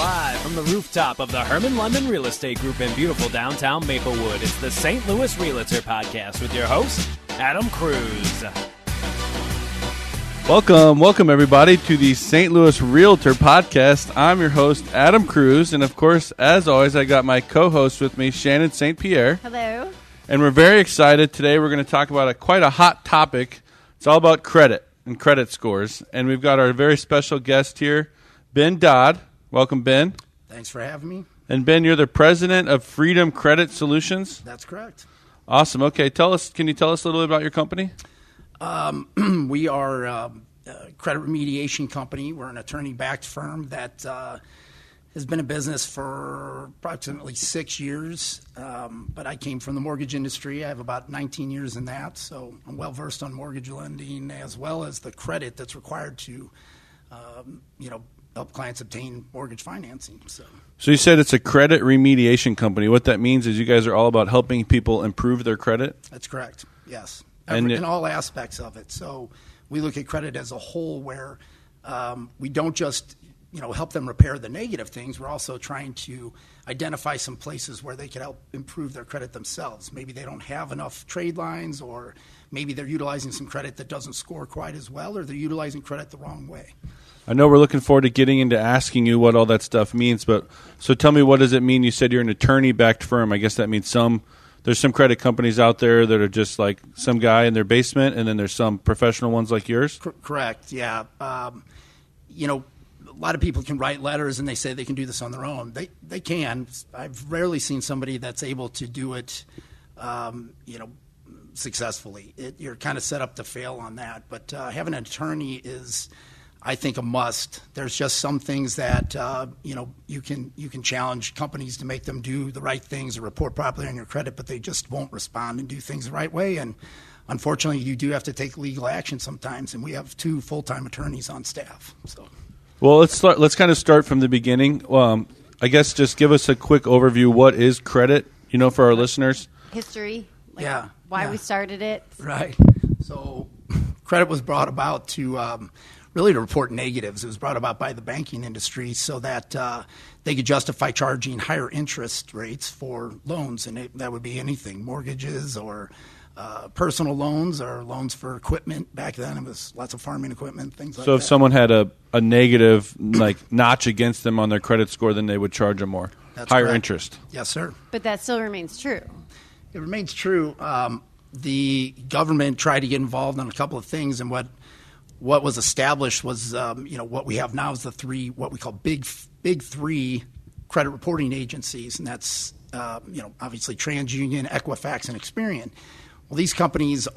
live from the rooftop of the Herman London Real Estate Group in beautiful downtown Maplewood. It's the St. Louis Realtor Podcast with your host, Adam Kruse. Welcome everybody to the St. Louis Realtor Podcast. I'm your host, Adam Kruse, and of course, as always, I got my co-host with me, Shannon St. Pierre. Hello. And we're very excited. Today we're going to talk about quite a hot topic. It's all about credit and credit scores. And we've got our very special guest here, Ben Dodd. Welcome, Ben. Thanks for having me. And Ben, you're the president of Freedom Credit Solutions? That's correct. Awesome. Okay, can you tell us a little bit about your company? We are a credit remediation company. We're an attorney-backed firm that has been in business for approximately 6 years. But I came from the mortgage industry. I have about 19 years in that, so I'm well-versed on mortgage lending as well as the credit that's required to, help clients obtain mortgage financing. So you said it's a credit remediation company. What that means is you guys are all about helping people improve their credit? That's correct, yes. And in all aspects of it. So we look at credit as a whole where we don't just help them repair the negative things. We're also trying to identify some places where they can help improve their credit themselves. Maybe they don't have enough trade lines, or maybe they're utilizing some credit that doesn't score quite as well, or they're utilizing credit the wrong way. I know we're looking forward to getting into asking you what all that stuff means, but so tell me, what does it mean? You said you're an attorney-backed firm. I guess that means there's some credit companies out there that are just like some guy in their basement, and then there's some professional ones like yours? Correct, yeah. A lot of people can write letters and they say they can do this on their own. They can. I've rarely seen somebody that's able to do it, successfully. You're kind of set up to fail on that. But having an attorney is, I think, a must. There's just some things that you can challenge companies to make them do the right things or report properly on your credit, but they just won't respond and do things the right way. And unfortunately, you do have to take legal action sometimes. And we have 2 full-time attorneys on staff. So. Well, let's kind of start from the beginning. I guess just give us a quick overview. What is credit, for our listeners? History. Why we started it. Right. So credit was brought about to really to report negatives. It was brought about by the banking industry so that they could justify charging higher interest rates for loans. And that would be anything, mortgages or personal loans or loans for equipment. Back then, it was lots of farming equipment, things like that. So if someone had a negative notch against them on their credit score, then they would charge them more. That's higher correct. interest. Yes, sir. But that still remains true. It remains true. The government tried to get involved on a couple of things, and what was established was, what we have now is the 3, what we call big 3 credit reporting agencies, and that's, obviously TransUnion, Equifax, and Experian. Well, these companies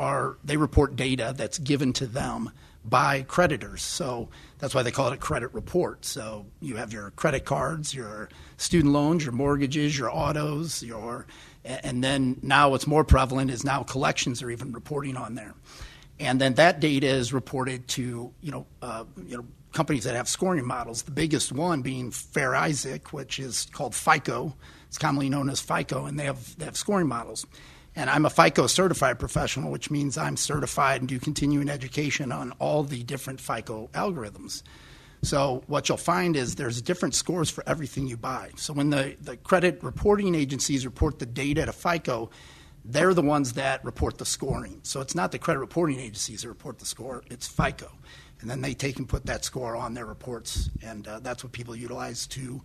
they report data that's given to them by creditors. So that's why they call it a credit report. So you have your credit cards, your student loans, your mortgages, your autos, and then now what's more prevalent is now collections are even reporting on there. And then that data is reported to, companies that have scoring models, the biggest one being Fair Isaac, which is called FICO. It's commonly known as FICO, and they have scoring models. And I'm a FICO certified professional, which means I'm certified and do continuing education on all the different FICO algorithms. So what you'll find is there's different scores for everything you buy. So when the credit reporting agencies report the data to FICO, they're the ones that report the scoring. So it's not the credit reporting agencies that report the score, it's FICO. And then they take and put that score on their reports, and that's what people utilize to,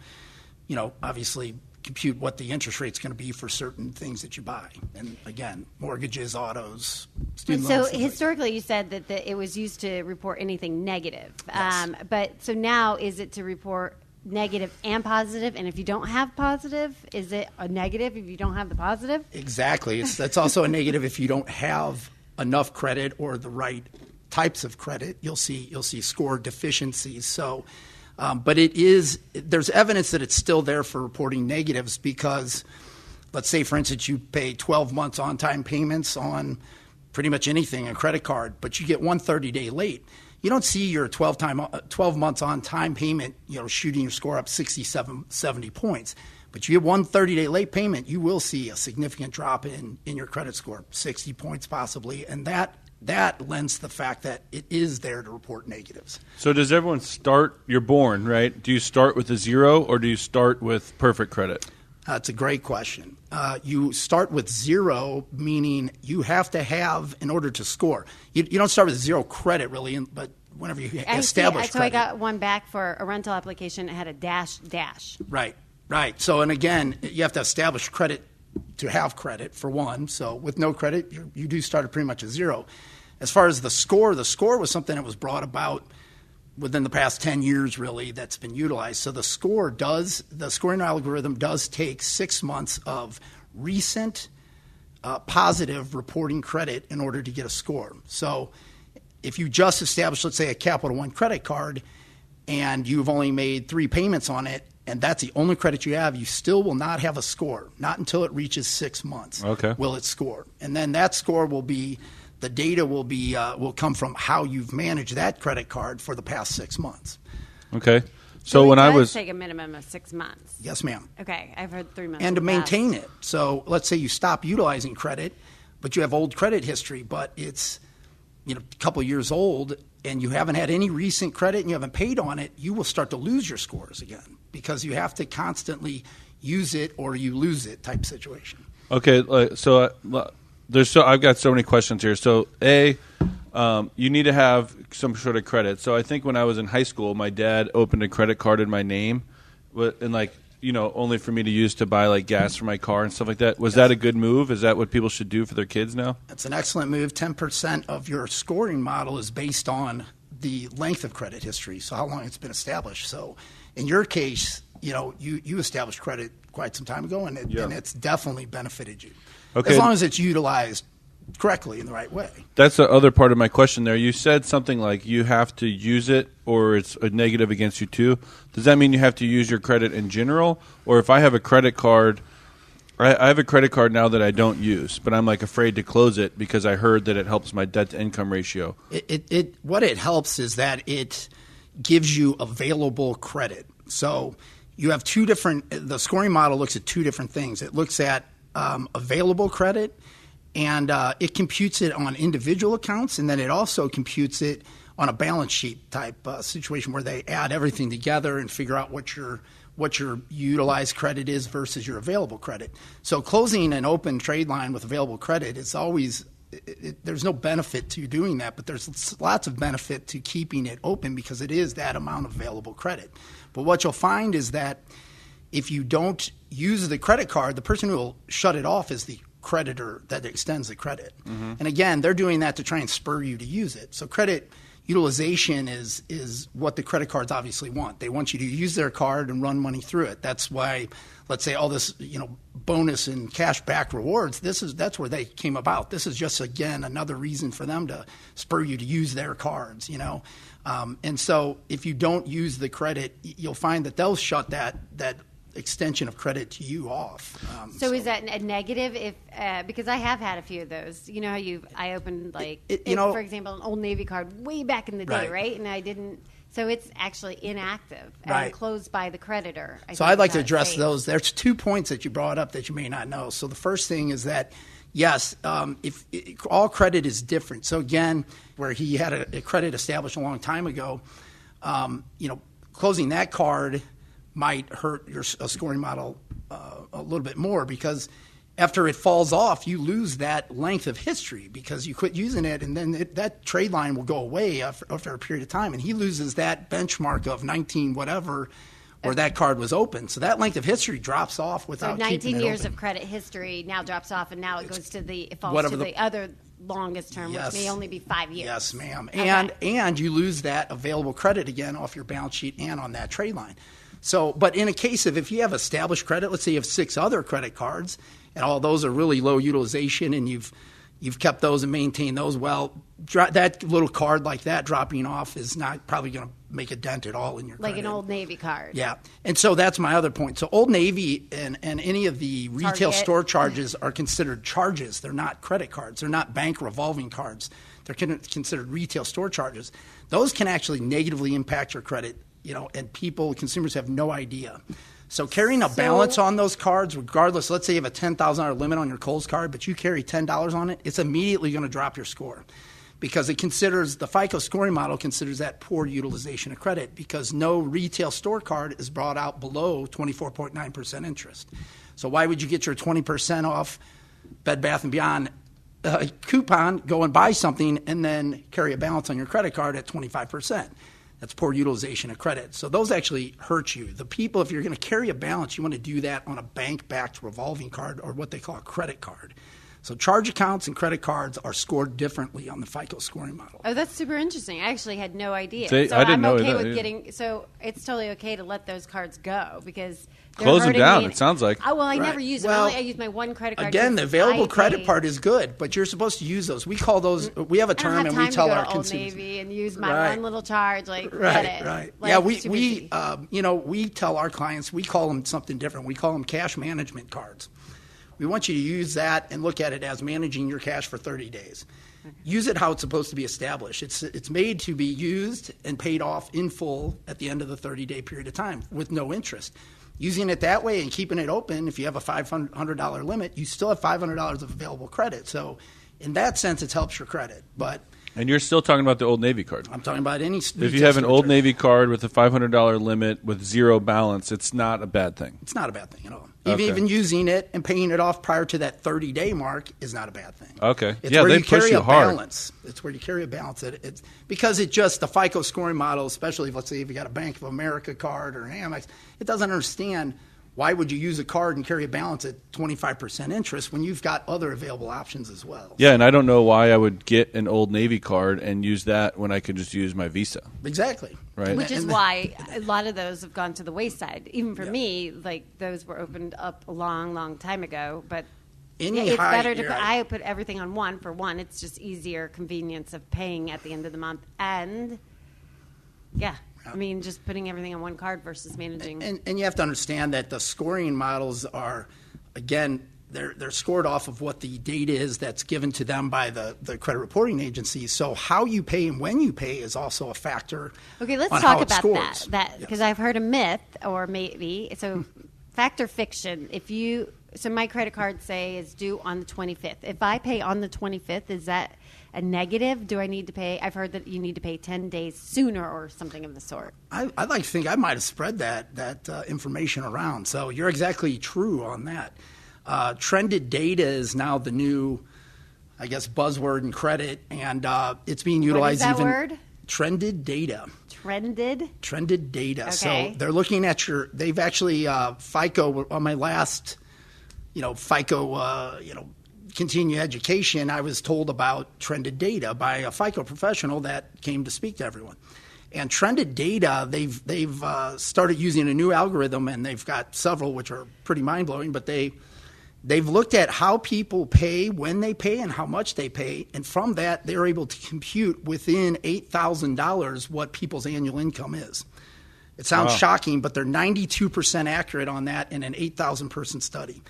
obviously compute what the interest rate's going to be for certain things that you buy. And again, mortgages, autos, student loans. So historically, you said that it was used to report anything negative. Yes. But so now, is it to report negative and positive? And if you don't have positive, is it a negative if you don't have the positive? Exactly. That's also a negative if you don't have enough credit or the right types of credit. You'll see score deficiencies. So. But there's evidence that it's still there for reporting negatives because, let's say, for instance, you pay 12 months on-time payments on pretty much anything, a credit card, but you get one 30-day late. You don't see your 12 months on-time payment, shooting your score up 70 points. But you get one 30-day late payment, you will see a significant drop in your credit score, 60 points possibly, and that that lends to the fact that it is there to report negatives. So does everyone start, you're born, right? Do you start with a 0 or do you start with perfect credit? That's a great question. You start with 0, meaning you have to have, in order to score. You don't start with 0 credit, really, but whenever you establish credit. So I got one back for a rental application. It had a dash. Right. So, and again, you have to establish credit to have credit, for one. So with no credit, you do start at pretty much a 0. As far as the score was something that was brought about within the past 10 years, really, that's been utilized. So the scoring algorithm does take 6 months of recent positive reporting credit in order to get a score. So if you just establish, let's say, a Capital One credit card and you've only made 3 payments on it, and that's the only credit you have, you still will not have a score. Not until it reaches 6 months will it score. And then that score will be, the data will come from how you've managed that credit card for the past 6 months. Okay. So when I was take a minimum of 6 months. Yes, ma'am. Okay, I've heard 3 months. And to maintain it. So let's say you stop utilizing credit, but you have old credit history, but it's a couple of years old, and you haven't had any recent credit and you haven't paid on it, you will start to lose your scores again because you have to constantly use it or you lose it type situation. Okay, so I've got so many questions here. So you need to have some sort of credit. So I think when I was in high school, my dad opened a credit card in my name, and only for me to use to buy gas for my car and stuff like that. Was that a good move? Is that what people should do for their kids now? That's an excellent move. 10% of your scoring model is based on the length of credit history, so how long it's been established. So in your case, you established credit quite some time ago, and it's definitely benefited you. Okay. As long as it's utilized correctly in the right way. That's the other part of my question there. You said something like you have to use it or it's a negative against you too. Does that mean you have to use your credit in general? Or if I have a credit card, I have a credit card now that I don't use, but I'm afraid to close it because I heard that it helps my debt to income ratio. What it helps is that it gives you available credit. So you have the scoring model looks at 2 different things. It looks at available credit, and it computes it on individual accounts, and then it also computes it on a balance sheet type situation where they add everything together and figure out what your utilized credit is versus your available credit. So closing an open trade line with available credit is always there's no benefit to doing that, but there's lots of benefit to keeping it open because it is that amount of available credit. But what you'll find is that if you don't use the credit card, the person who will shut it off is the creditor that extends the credit. Mm-hmm. And again, they're doing that to try and spur you to use it. So credit utilization is what the credit cards obviously want. They want you to use their card and run money through it. That's why, let's say, all this bonus and cash back rewards, that's where they came about. This is just, again, another reason for them to spur you to use their cards, and so if you don't use the credit, you'll find that they'll shut that extension of credit to you off. So is that a negative? If because I have had a few of those. You know how I opened for example, an Old Navy card way back in the day, right? And I didn't. So it's actually inactive and closed by the creditor. I'd like to address those. There's 2 points that you brought up that you may not know. So the first thing is that, yes, all credit is different. So again, where he had a credit established a long time ago, closing that card might hurt your scoring model a little bit more because after it falls off, you lose that length of history because you quit using it, and then that trade line will go away after a period of time, and he loses that benchmark of 19 whatever where that card was open. So that length of history drops off without keeping it open. So 19 years of credit history now drops off, and now it falls to the other longest term, which may only be 5 years. Yes, ma'am. And you lose that available credit again off your balance sheet and on that trade line. So, but in a case of if you have established credit, let's say you have 6 other credit cards, and all those are really low utilization, and you've kept those and maintained those well, that little card like that dropping off is not probably going to make a dent at all in your credit. Like an Old Navy card. Yeah. And so that's my other point. So Old Navy and any of the retail store charges are considered charges. They're not credit cards. They're not bank revolving cards. They're considered retail store charges. Those can actually negatively impact your credit, and consumers have no idea. So carrying a balance on those cards, regardless, let's say you have a $10,000 limit on your Kohl's card, but you carry $10 on it, it's immediately going to drop your score because it considers, the FICO scoring model considers that poor utilization of credit because no retail store card is brought out below 24.9% interest. So why would you get your 20% off Bed Bath & Beyond coupon, go and buy something, and then carry a balance on your credit card at 25%? That's poor utilization of credit. So those actually hurt you. The people, if you're going to carry a balance, you want to do that on a bank-backed revolving card or what they call a credit card. So charge accounts and credit cards are scored differently on the FICO scoring model. Oh, that's super interesting. I actually had no idea. See, so I didn't I'm know okay that with either. getting. So it's totally okay to let those cards go because they're Close them hurting down, me. it sounds like. Oh, well, I Right. never use them. Well, I use my one credit card. Again, the because available I credit pay. part is good, but you're supposed to use those. We call those, we have a I don't term have and time we tell to go our to Old consumers. Navy and use my Right. one little charge. Like, Right, get it. right. Like, Yeah, too we busy. we tell our clients, we call them something different. We call them cash management cards. We want you to use that and look at it as managing your cash for 30 days. Use it how it's supposed to be established. It's made to be used and paid off in full at the end of the 30-day period of time with no interest. Using it that way and keeping it open, if you have a $500 limit, you still have $500 of available credit. So in that sense, it helps your credit. But And you're still talking about the Old Navy card. I'm talking about any. If you have an Old Navy card with a $500 limit with zero balance, it's not a bad thing. It's not a bad thing at all. Okay. Even using it and paying it off prior to that 30-day mark is not a bad thing. Okay. It's Yeah, where they you push carry you a hard. balance. It's where you carry a balance. It's because it just, the FICO scoring model, especially if, let's say, if you got a Bank of America card or an Amex, it doesn't understand why would you use a card and carry a balance at 25% interest when you've got other available options as well. Yeah, and I don't know why I would get an Old Navy card and use that when I could just use my Visa. Exactly. Right. Which is And- why a lot of those have gone to the wayside. Even for Yeah. me, like those were opened up a long, long time ago. But Any it's high- better to you're put, right. I put everything on one. For one, it's just easier convenience of paying at the end of the month. And, yeah, I mean, just putting everything on one card versus managing. And you have to understand that the scoring models are, again, they're scored off of what the data is that's given to them by the credit reporting agencies. So how you pay and when you pay is also a factor. Okay, let's on talk how it about scores. that because Yes. I've heard a myth, or maybe so fact or fiction. So my credit card say is due on the 25th. If I pay on the 25th, is that a negative? Do I need to pay? I've heard that you need to pay 10 days sooner or something of the sort. I'd like to think I might have spread that information around. So you're exactly true on that. Trended data is now the new, I guess, buzzword in credit, and it's being utilized What is that even. word? Trended data. Trended data. Okay. So they're looking at they've actually, FICO, on my last, FICO, continuing education, I was told about trended data by a FICO professional that came to speak to everyone. And trended data, they've started using a new algorithm, and they've got several which are pretty mind-blowing, but they've looked at how people pay, when they pay, and how much they pay, and from that, they're able to compute within $8,000 what people's annual income is. It sounds shocking, but they're 92% accurate on that in an 8,000-person study.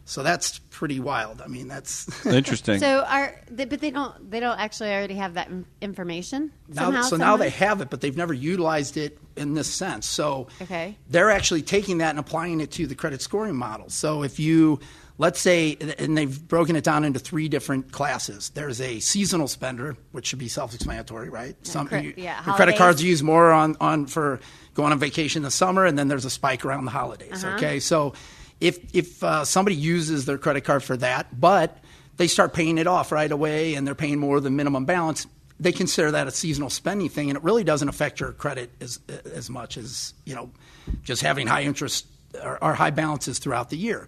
So that's pretty wild. I mean, that's Interesting. But they don't actually already have that information somehow. now they have it, but they've never utilized it in this sense. So Okay. they're actually taking that and applying it to the credit scoring model. So if you, let's say, and they've broken it down into 3 different classes. There's a seasonal spender, which should be self-explanatory, right? Your credit holidays. cards are used more on for going on vacation in the summer, and then there's a spike around the holidays. Okay, so if somebody uses their credit card for that, but they start paying it off right away and they're paying more than minimum balance, they consider that a seasonal spending thing, and it really doesn't affect your credit as much as just having high interest or high balances throughout the year.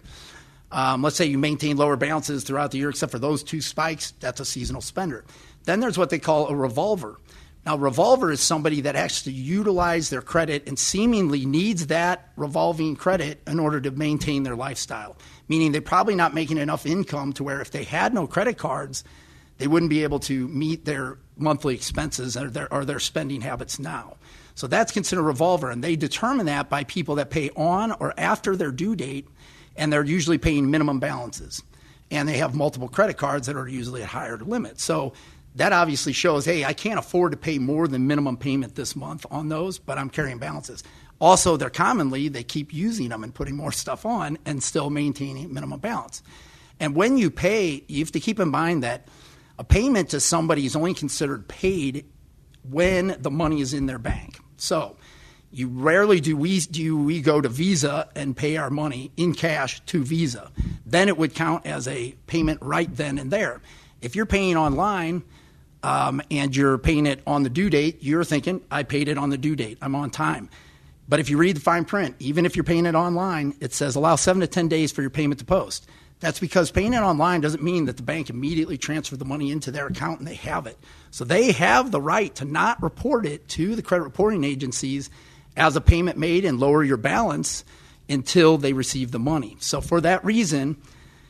Let's say you maintain lower balances throughout the year except for those 2 spikes, that's a seasonal spender. Then there's what they call a revolver. Now, revolver is somebody that actually utilize their credit and seemingly needs that revolving credit in order to maintain their lifestyle, meaning they're probably not making enough income to where if they had no credit cards, they wouldn't be able to meet their monthly expenses or their spending habits now. So that's considered a revolver, and they determine that by people that pay on or after their due date, and they're usually paying minimum balances. And they have multiple credit cards that are usually at higher limits. So that obviously shows, hey, I can't afford to pay more than minimum payment this month on those, but I'm carrying balances. Also, they keep using them and putting more stuff on and still maintaining minimum balance. And when you pay, you have to keep in mind that A payment to somebody is only considered paid when the money is in their bank. So you rarely do we go to Visa and pay our money in cash to Visa. Then it would count as a payment right then and there. If you're paying online and you're paying it on the due date, you're thinking, I paid it on the due date. I'm on time. But if you read the fine print, even if you're paying it online, it says allow 7 to 10 days for your payment to post. That's because paying it online doesn't mean that the bank immediately transferred the money into their account and they have it. So they have the right to not report it to the credit reporting agencies as a payment made and lower your balance until they receive the money. So for that reason,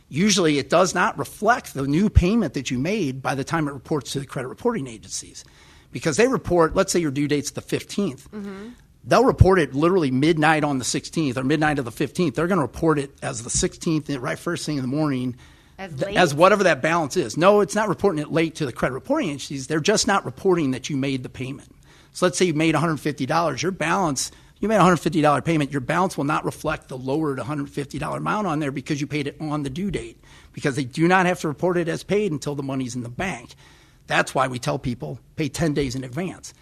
usually it does not reflect the new payment that you made by the time it reports to the credit reporting agencies. Because they report, let's say your due date's the 15th. Mm-hmm. They'll report it literally midnight on the 16th or midnight of the 15th. They're going to report it as the 16th, right first thing in the morning, as whatever that balance is. No, it's not reporting it late to the credit reporting agencies. They're just not reporting that you made the payment. So let's say you made $150. Your balance, you made a $150 payment. Your balance will not reflect the lowered $150 amount on there because you paid it on the due date, because they do not have to report it as paid until the money's in the bank. That's why we tell people pay 10 days in advance.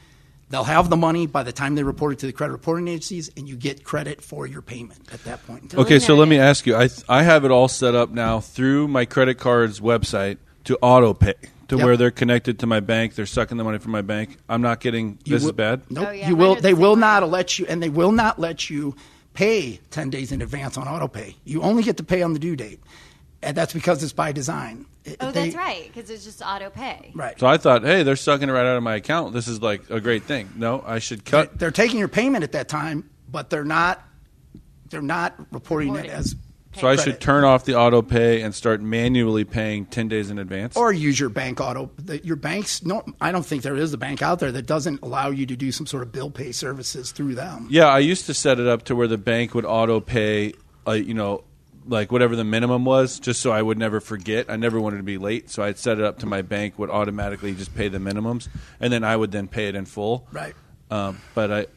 They'll have the money by the time they report it to the credit reporting agencies, and you get credit for your payment at that point in time. Okay, so let me ask you. I have it all set up now through my credit card's website to auto pay, to where they're connected to my bank. They're sucking the money from my bank. I'm not getting this is bad? Nope. You will. They will not let you, and they will not let you pay 10 days in advance on auto pay. You only get to pay on the due date. And that's because it's by design. That's right, because it's just auto pay. Right. So I thought, hey, they're sucking it right out of my account. This is like a great thing. No, I should cut. They're taking your payment at that time, but they're not reporting it as So I should turn off the auto pay and start manually paying 10 days in advance? Or use your bank auto. Your banks, no, I don't think there is a bank out there that doesn't allow you to do some sort of bill pay services through them. Yeah, I used to set it up to where the bank would auto pay, like whatever the minimum was, just so I would never forget. I never wanted to be late, so I'd set it up to my bank would automatically just pay the minimums, and then I would then pay it in full. Right. But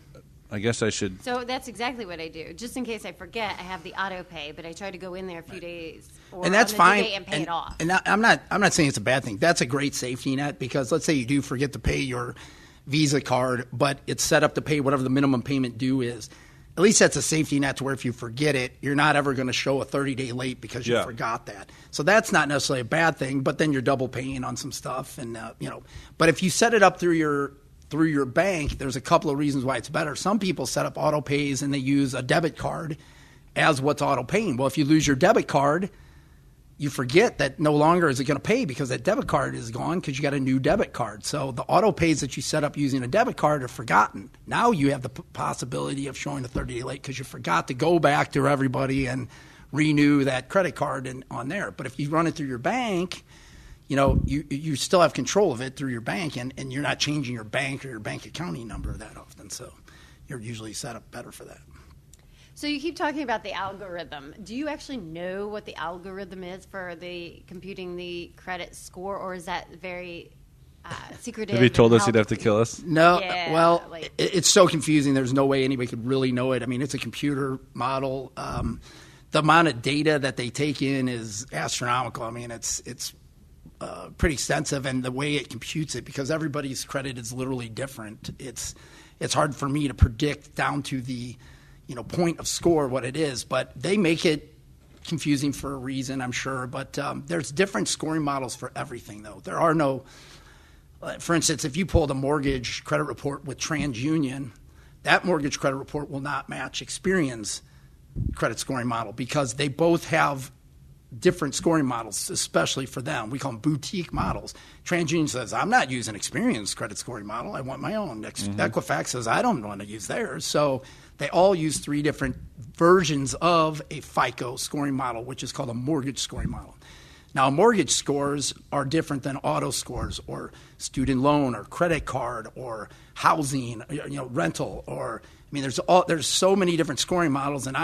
I guess I should. So that's exactly what I do. Just in case I forget, I have the auto pay, but I try to go in there a few days and that's fine and pay it off. And I'm not saying it's a bad thing. That's a great safety net, because let's say you do forget to pay your Visa card, but it's set up to pay whatever the minimum payment due is. At least that's a safety net to where if you forget it, you're not ever going to show a 30-day late because you forgot that. So that's not necessarily a bad thing, but then you're double paying on some stuff. And but if you set it up through your bank, there's a couple of reasons why it's better. Some people set up auto pays and they use a debit card as what's auto paying. Well, if you lose your debit card, you forget that no longer is it going to pay because that debit card is gone because you got a new debit card. So the auto pays that you set up using a debit card are forgotten. Now you have the possibility of showing a 30-day late because you forgot to go back to everybody and renew that credit card on there. But if you run it through your bank, you still have control of it through your bank, and you're not changing your bank or your bank accounting number that often. So you're usually set up better for that. So you keep talking about the algorithm. Do you actually know what the algorithm is for computing the credit score, or is that very secretive? Have you told us you'd have to kill us? No. Yeah, well, it's so confusing. There's no way anybody could really know it. I mean, it's a computer model. The amount of data that they take in is astronomical. I mean, it's pretty extensive, and the way it computes it, because everybody's credit is literally different. It's hard for me to predict down to the point of score what it is, but they make it confusing for a reason, I'm sure. But there's different scoring models for everything, though. There are no, for instance, if you pulled a mortgage credit report with TransUnion, that mortgage credit report will not match Experian's credit scoring model because they both have different scoring models, especially for them. We call them boutique models. TransUnion says, I'm not using Experian's credit scoring model. I want my own. Equifax says, I don't want to use theirs. So they all use 3 different versions of a FICO scoring model, which is called a mortgage scoring model. Now, mortgage scores are different than auto scores or student loan or credit card or housing, rental, or there's so many different scoring models, and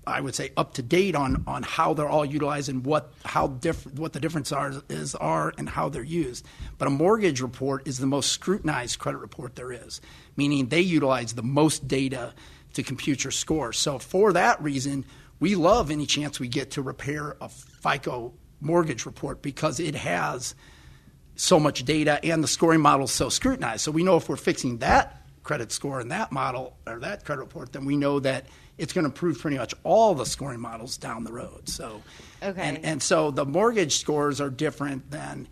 I would say up to date on how they're all utilized and what the difference are and how they're used. But a mortgage report is the most scrutinized credit report there is, meaning they utilize the most data to compute your score. So for that reason, we love any chance we get to repair a FICO mortgage report because it has so much data, and the scoring model is so scrutinized. So we know if we're fixing that credit score in that model or that credit report, then we know that it's going to improve pretty much all the scoring models down the road. So, and so the mortgage scores are different than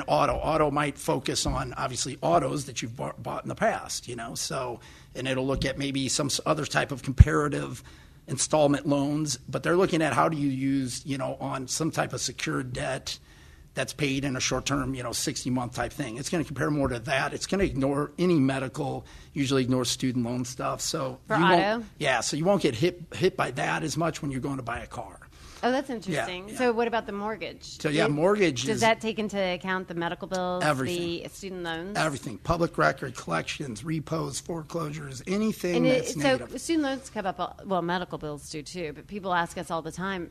auto. Auto might focus on obviously autos that you've bought in the past, So, and it'll look at maybe some other type of comparative installment loans, but they're looking at how do you use, on some type of secured debt that's paid in a short-term, 60-month type thing. It's going to compare more to that. It's going to ignore any medical, usually ignore student loan stuff. So for auto? So you won't get hit by that as much when you're going to buy a car. Oh, that's interesting. Yeah. So what about the mortgage? So mortgage does that take into account the medical bills, everything, the student loans? Everything. Public record, collections, repos, foreclosures, anything that's negative. So student loans come up, medical bills do too, but people ask us all the time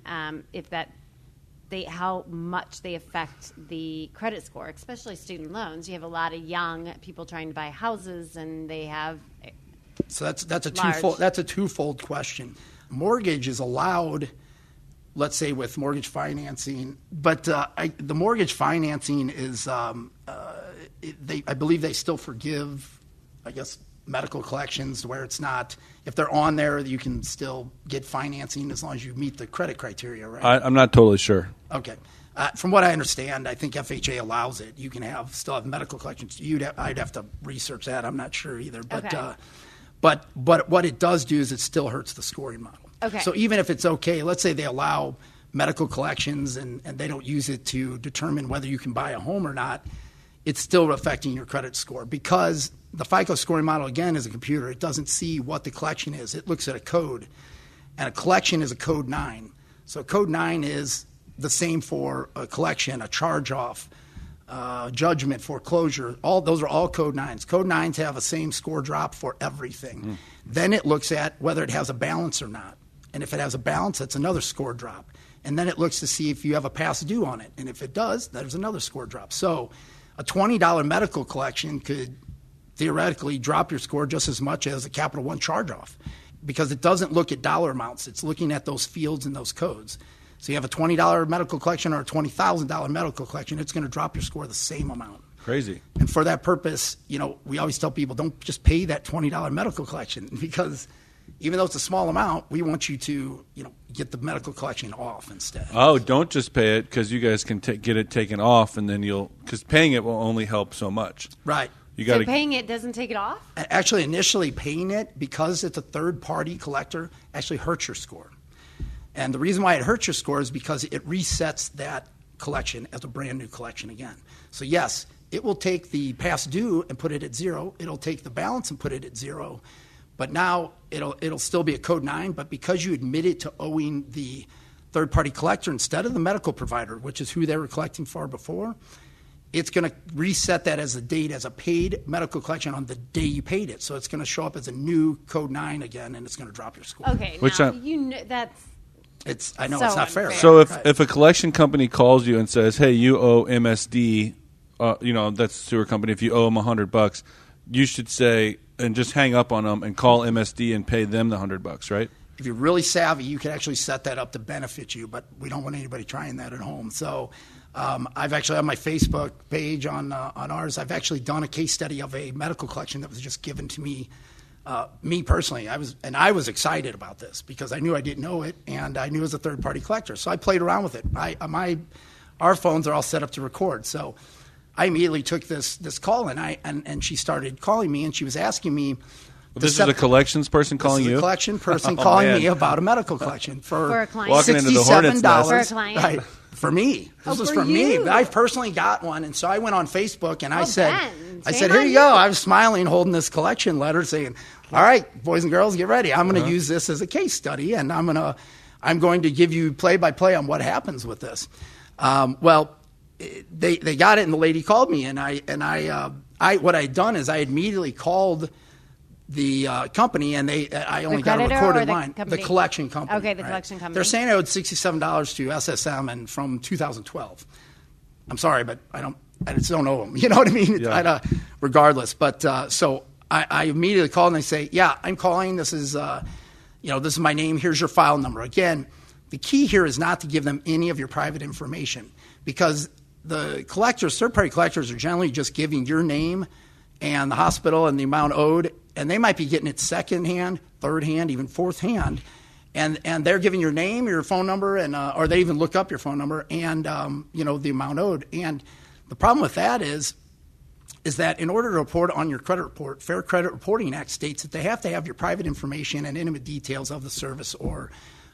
how much they affect the credit score, especially student loans. You have a lot of young people trying to buy houses, and they have. So that's a twofold question. Mortgage is allowed, let's say, with mortgage financing, but the mortgage financing is I believe they still forgive, I guess, medical collections where it's not, if they're on there, you can still get financing as long as you meet the credit criteria, right? I'm not totally sure. Okay. From what I understand, I think FHA allows it. You can still have medical collections. I'd have to research that. I'm not sure either. But, okay. But what it does do is it still hurts the scoring model. Okay. So even if it's okay, let's say they allow medical collections and they don't use it to determine whether you can buy a home or not, it's still affecting your credit score because the FICO scoring model, again, is a computer. It doesn't see what the collection is. It looks at a code, and a collection is a code 9. So code 9 is the same for a collection, a charge-off, judgment, foreclosure. All those are all code 9s. Code 9s have a same score drop for everything. Then it looks at whether it has a balance or not. And if it has a balance, that's another score drop. And then it looks to see if you have a past due on it. And if it does, there's another score drop. So a $20 medical collection could theoretically drop your score just as much as a Capital One charge-off because it doesn't look at dollar amounts. It's looking at those fields and those codes. So you have a $20 medical collection or a $20,000 medical collection, it's going to drop your score the same amount. Crazy. And for that purpose, we always tell people don't just pay that $20 medical collection because even though it's a small amount, we want you to, get the medical collection off instead. Oh, don't just pay it because you guys can get it taken off, and then because paying it will only help so much. Right. So paying it doesn't take it off? Actually, initially paying it, because it's a third-party collector, actually hurts your score. And the reason why it hurts your score is because it resets that collection as a brand-new collection again. So, yes, it will take the past due and put it at 0. It'll take the balance and put it at 0. But now it'll still be a code 9, but because you admitted to owing the third-party collector instead of the medical provider, which is who they were collecting for before, it's going to reset that as a date, as a paid medical collection on the day you paid it. So it's going to show up as a new code 9 again, and it's going to drop your score. Okay, that's I know so it's not fair. Unfair. So if a collection company calls you and says, "Hey, you owe MSD," that's the sewer company. If you owe them $100, you should say and just hang up on them and call MSD and pay them the $100, right? If you're really savvy, you can actually set that up to benefit you, but we don't want anybody trying that at home. So I've actually on my Facebook page on ours, I've actually done a case study of a medical collection that was just given to me. Me personally, I was excited about this because I knew I didn't know it, and I knew it was a third-party collector. So I played around with it. Our phones are all set up to record, so I immediately took this call, and she started calling me, and she was asking me. This is a collections person calling you? This is a collection person calling me about a medical collection for a client. Walking into the Hornets nest. For a client? Right, for me. This was for me. I personally got one, and so I went on Facebook, and I said, here you go. I was smiling, holding this collection letter saying, all right, boys and girls, get ready. I'm going to use this as a case study, and I'm going to give you play-by-play on what happens with this. They got it, and the lady called me, and what I had done is I immediately called the company, and I only got a recorded line. The collection company. Okay, the collection company. They're saying I owed $67 to SSM and from 2012. I'm sorry, but I just don't owe them. You know what I mean? Yeah. Regardless, but so I immediately called and they say, yeah, I'm calling. This is this is my name. Here's your file number. Again, the key here is not to give them any of your private information because the collectors, third-party collectors, are generally just giving your name and the hospital and the amount owed, and they might be getting it second hand, third hand, even fourth hand, and they're giving your name, your phone number, and or they even look up your phone number and the amount owed. And the problem with that is that in order to report on your credit report, Fair Credit Reporting Act states that they have to have your private information and intimate details of the service or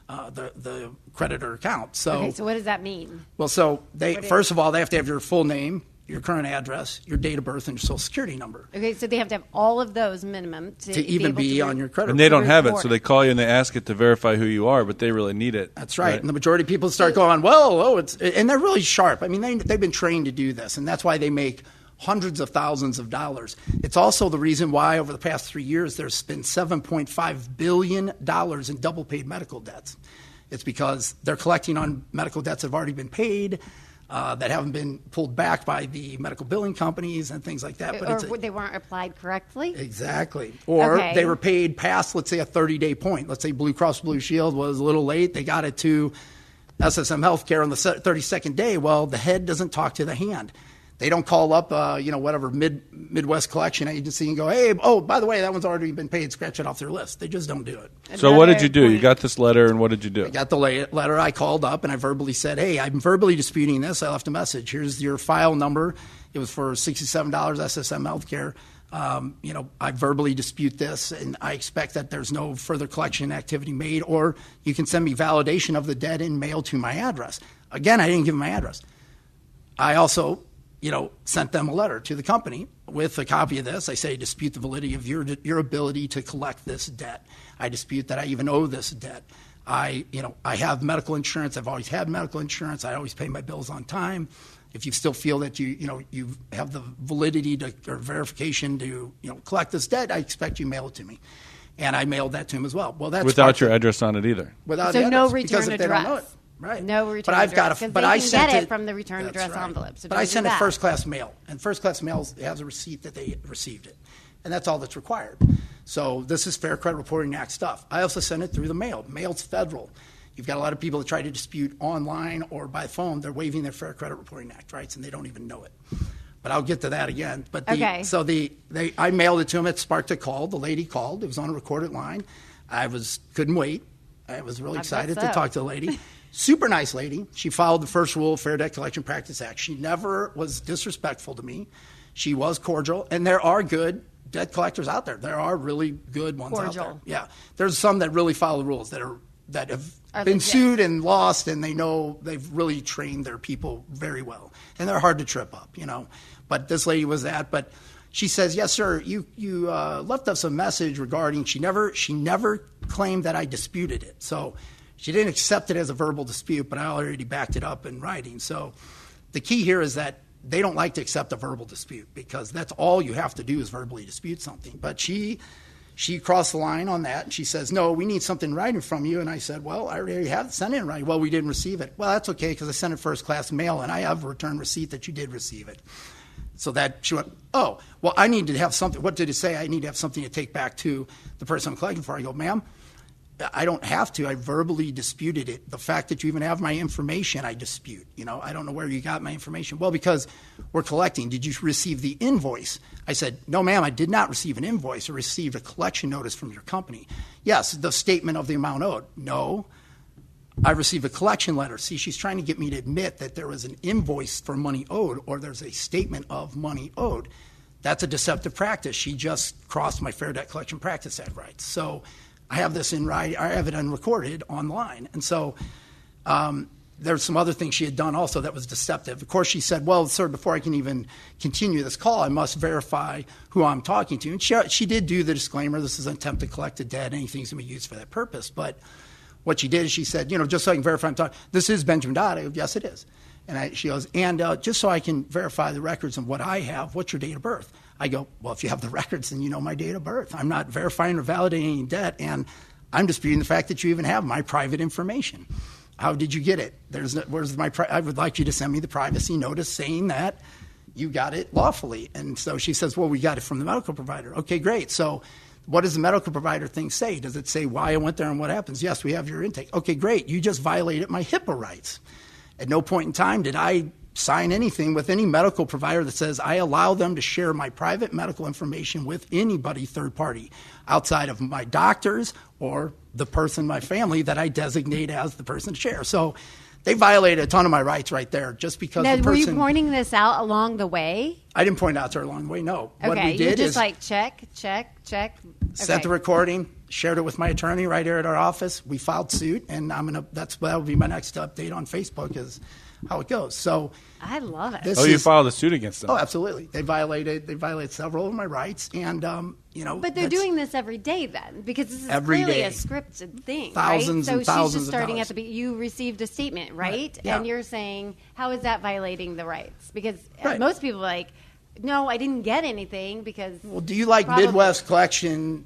the creditor account. So what does that mean? Well, so first of all, they have to have your full name, your current address, your date of birth, and your social security number. Okay, so they have to have all of those minimum to even be on your credit report. And they don't have it, so they call you and they ask it to verify who you are, but they really need it. That's right. And the majority of people start going, and they're really sharp. I mean, they've been trained to do this, and that's why they make hundreds of thousands of dollars. It's also the reason why over the past 3 years there's been $7.5 billion in double paid medical debts. It's because they're collecting on medical debts that have already been paid, that haven't been pulled back by the medical billing companies and things like that. But they weren't applied correctly? Exactly. Or they were paid past, let's say, a 30-day point. Let's say Blue Cross Blue Shield was a little late. They got it to SSM Healthcare on the 32nd day. Well, the head doesn't talk to the hand. They don't call up, whatever Midwest collection agency and go, hey, by the way, that one's already been paid. Scratch it off their list. They just don't do it. So what did you do? You got this letter, and what did you do? I got the letter. I called up, and I verbally said, hey, I'm verbally disputing this. I left a message. Here's your file number. It was for $67 SSM Healthcare. I verbally dispute this, and I expect that there's no further collection activity made, or you can send me validation of the debt in mail to my address. Again, I didn't give them my address. I also sent them a letter to the company with a copy of this. I say, dispute the validity of your ability to collect this debt. I dispute that I even owe this debt. I have medical insurance. I've always had medical insurance. I always pay my bills on time. If you still feel that you have the validity or verification to collect this debt, I expect you mail it to me. And I mailed that to him as well. Well, that's without your address on it either. Without so the no address, return because if address. They don't know it. Right. No return address. But I sent it from the return address envelope. So but I sent it first class mail, and first class mail has a receipt that they received it, and that's all that's required. So this is Fair Credit Reporting Act stuff. I also sent it through the mail. Mail's federal. You've got a lot of people that try to dispute online or by phone. They're waiving their Fair Credit Reporting Act rights, and they don't even know it. But I'll get to that again. But I mailed it to them. It sparked a call. The lady called. It was on a recorded line. Couldn't wait. I was really excited to talk to the lady. Super nice lady. She followed the first rule of Fair Debt Collection Practice Act. She never was disrespectful to me. She was cordial. And there are good debt collectors out there. There are really good ones out there. Yeah. There's some that really follow the rules that have been sued and lost, and they know they've really trained their people very well. And they're hard to trip up, But this lady was that. But she says, yes, sir, you left us a message regarding, she never claimed that I disputed it. So she didn't accept it as a verbal dispute, but I already backed it up in writing. So the key here is that they don't like to accept a verbal dispute, because that's all you have to do is verbally dispute something. But she crossed the line on that, and she says, no, we need something in writing from you. And I said, well, I already have sent it in writing. Well, we didn't receive it. Well, that's okay, because I sent it first class mail, and I have a return receipt that you did receive it. So that she went, oh, well, I need to have something. What did it say? I need to have something to take back to the person I'm collecting for. I go, ma'am, I don't have to. I verbally disputed it. The fact that you even have my information, I dispute. I don't know where you got my information. Well, because we're collecting. Did you receive the invoice? I said, no, ma'am, I did not receive an invoice. I received a collection notice from your company. Yes, the statement of the amount owed. No, I received a collection letter. See, she's trying to get me to admit that there was an invoice for money owed, or there's a statement of money owed. That's a deceptive practice. She just crossed my Fair Debt Collection Practice Act rights. So I have this in writing. I have it unrecorded online. And so there's some other things she had done also that was deceptive. Of course, she said, well, sir, before I can even continue this call, I must verify who I'm talking to. And she did do the disclaimer, this is an attempt to collect a debt, anything's going to be used for that purpose. But what she did is she said, just so I can verify I'm talking, this is Benjamin Dodd. I go, yes, it is. And she goes, and just so I can verify the records of what I have, what's your date of birth? I go, well, if you have the records, then you know my date of birth. I'm not verifying or validating any debt, and I'm disputing the fact that you even have my private information. How did you get it? I would like you to send me the privacy notice saying that you got it lawfully. And so she says, well, we got it from the medical provider. Okay, great. So what does the medical provider thing say? Does it say why I went there and what happens? Yes, we have your intake. Okay, great. You just violated my HIPAA rights. At no point in time did I sign anything with any medical provider that says I allow them to share my private medical information with anybody third party outside of my doctors or the person, my family, that I designate as the person to share. So they violated a ton of my rights right there just because now, the person... Were you pointing this out along the way? I didn't point it out to her along the way, no. Okay, what we did you're just is like check. Set the recording, shared it with my attorney right here at our office. We filed suit, and that will be my next update on Facebook is how it goes. So I love it. You filed a suit against them? Oh, absolutely. They violated several of my rights, and But they're doing this every day then, because this is every clearly day. a scripted thing, thousands right? and so thousands she's just starting of at the you received a statement, right? Yeah. And you're saying, how is that violating the rights? Because Right. most people are like, no, I didn't get anything because. Well, do you like Midwest Collection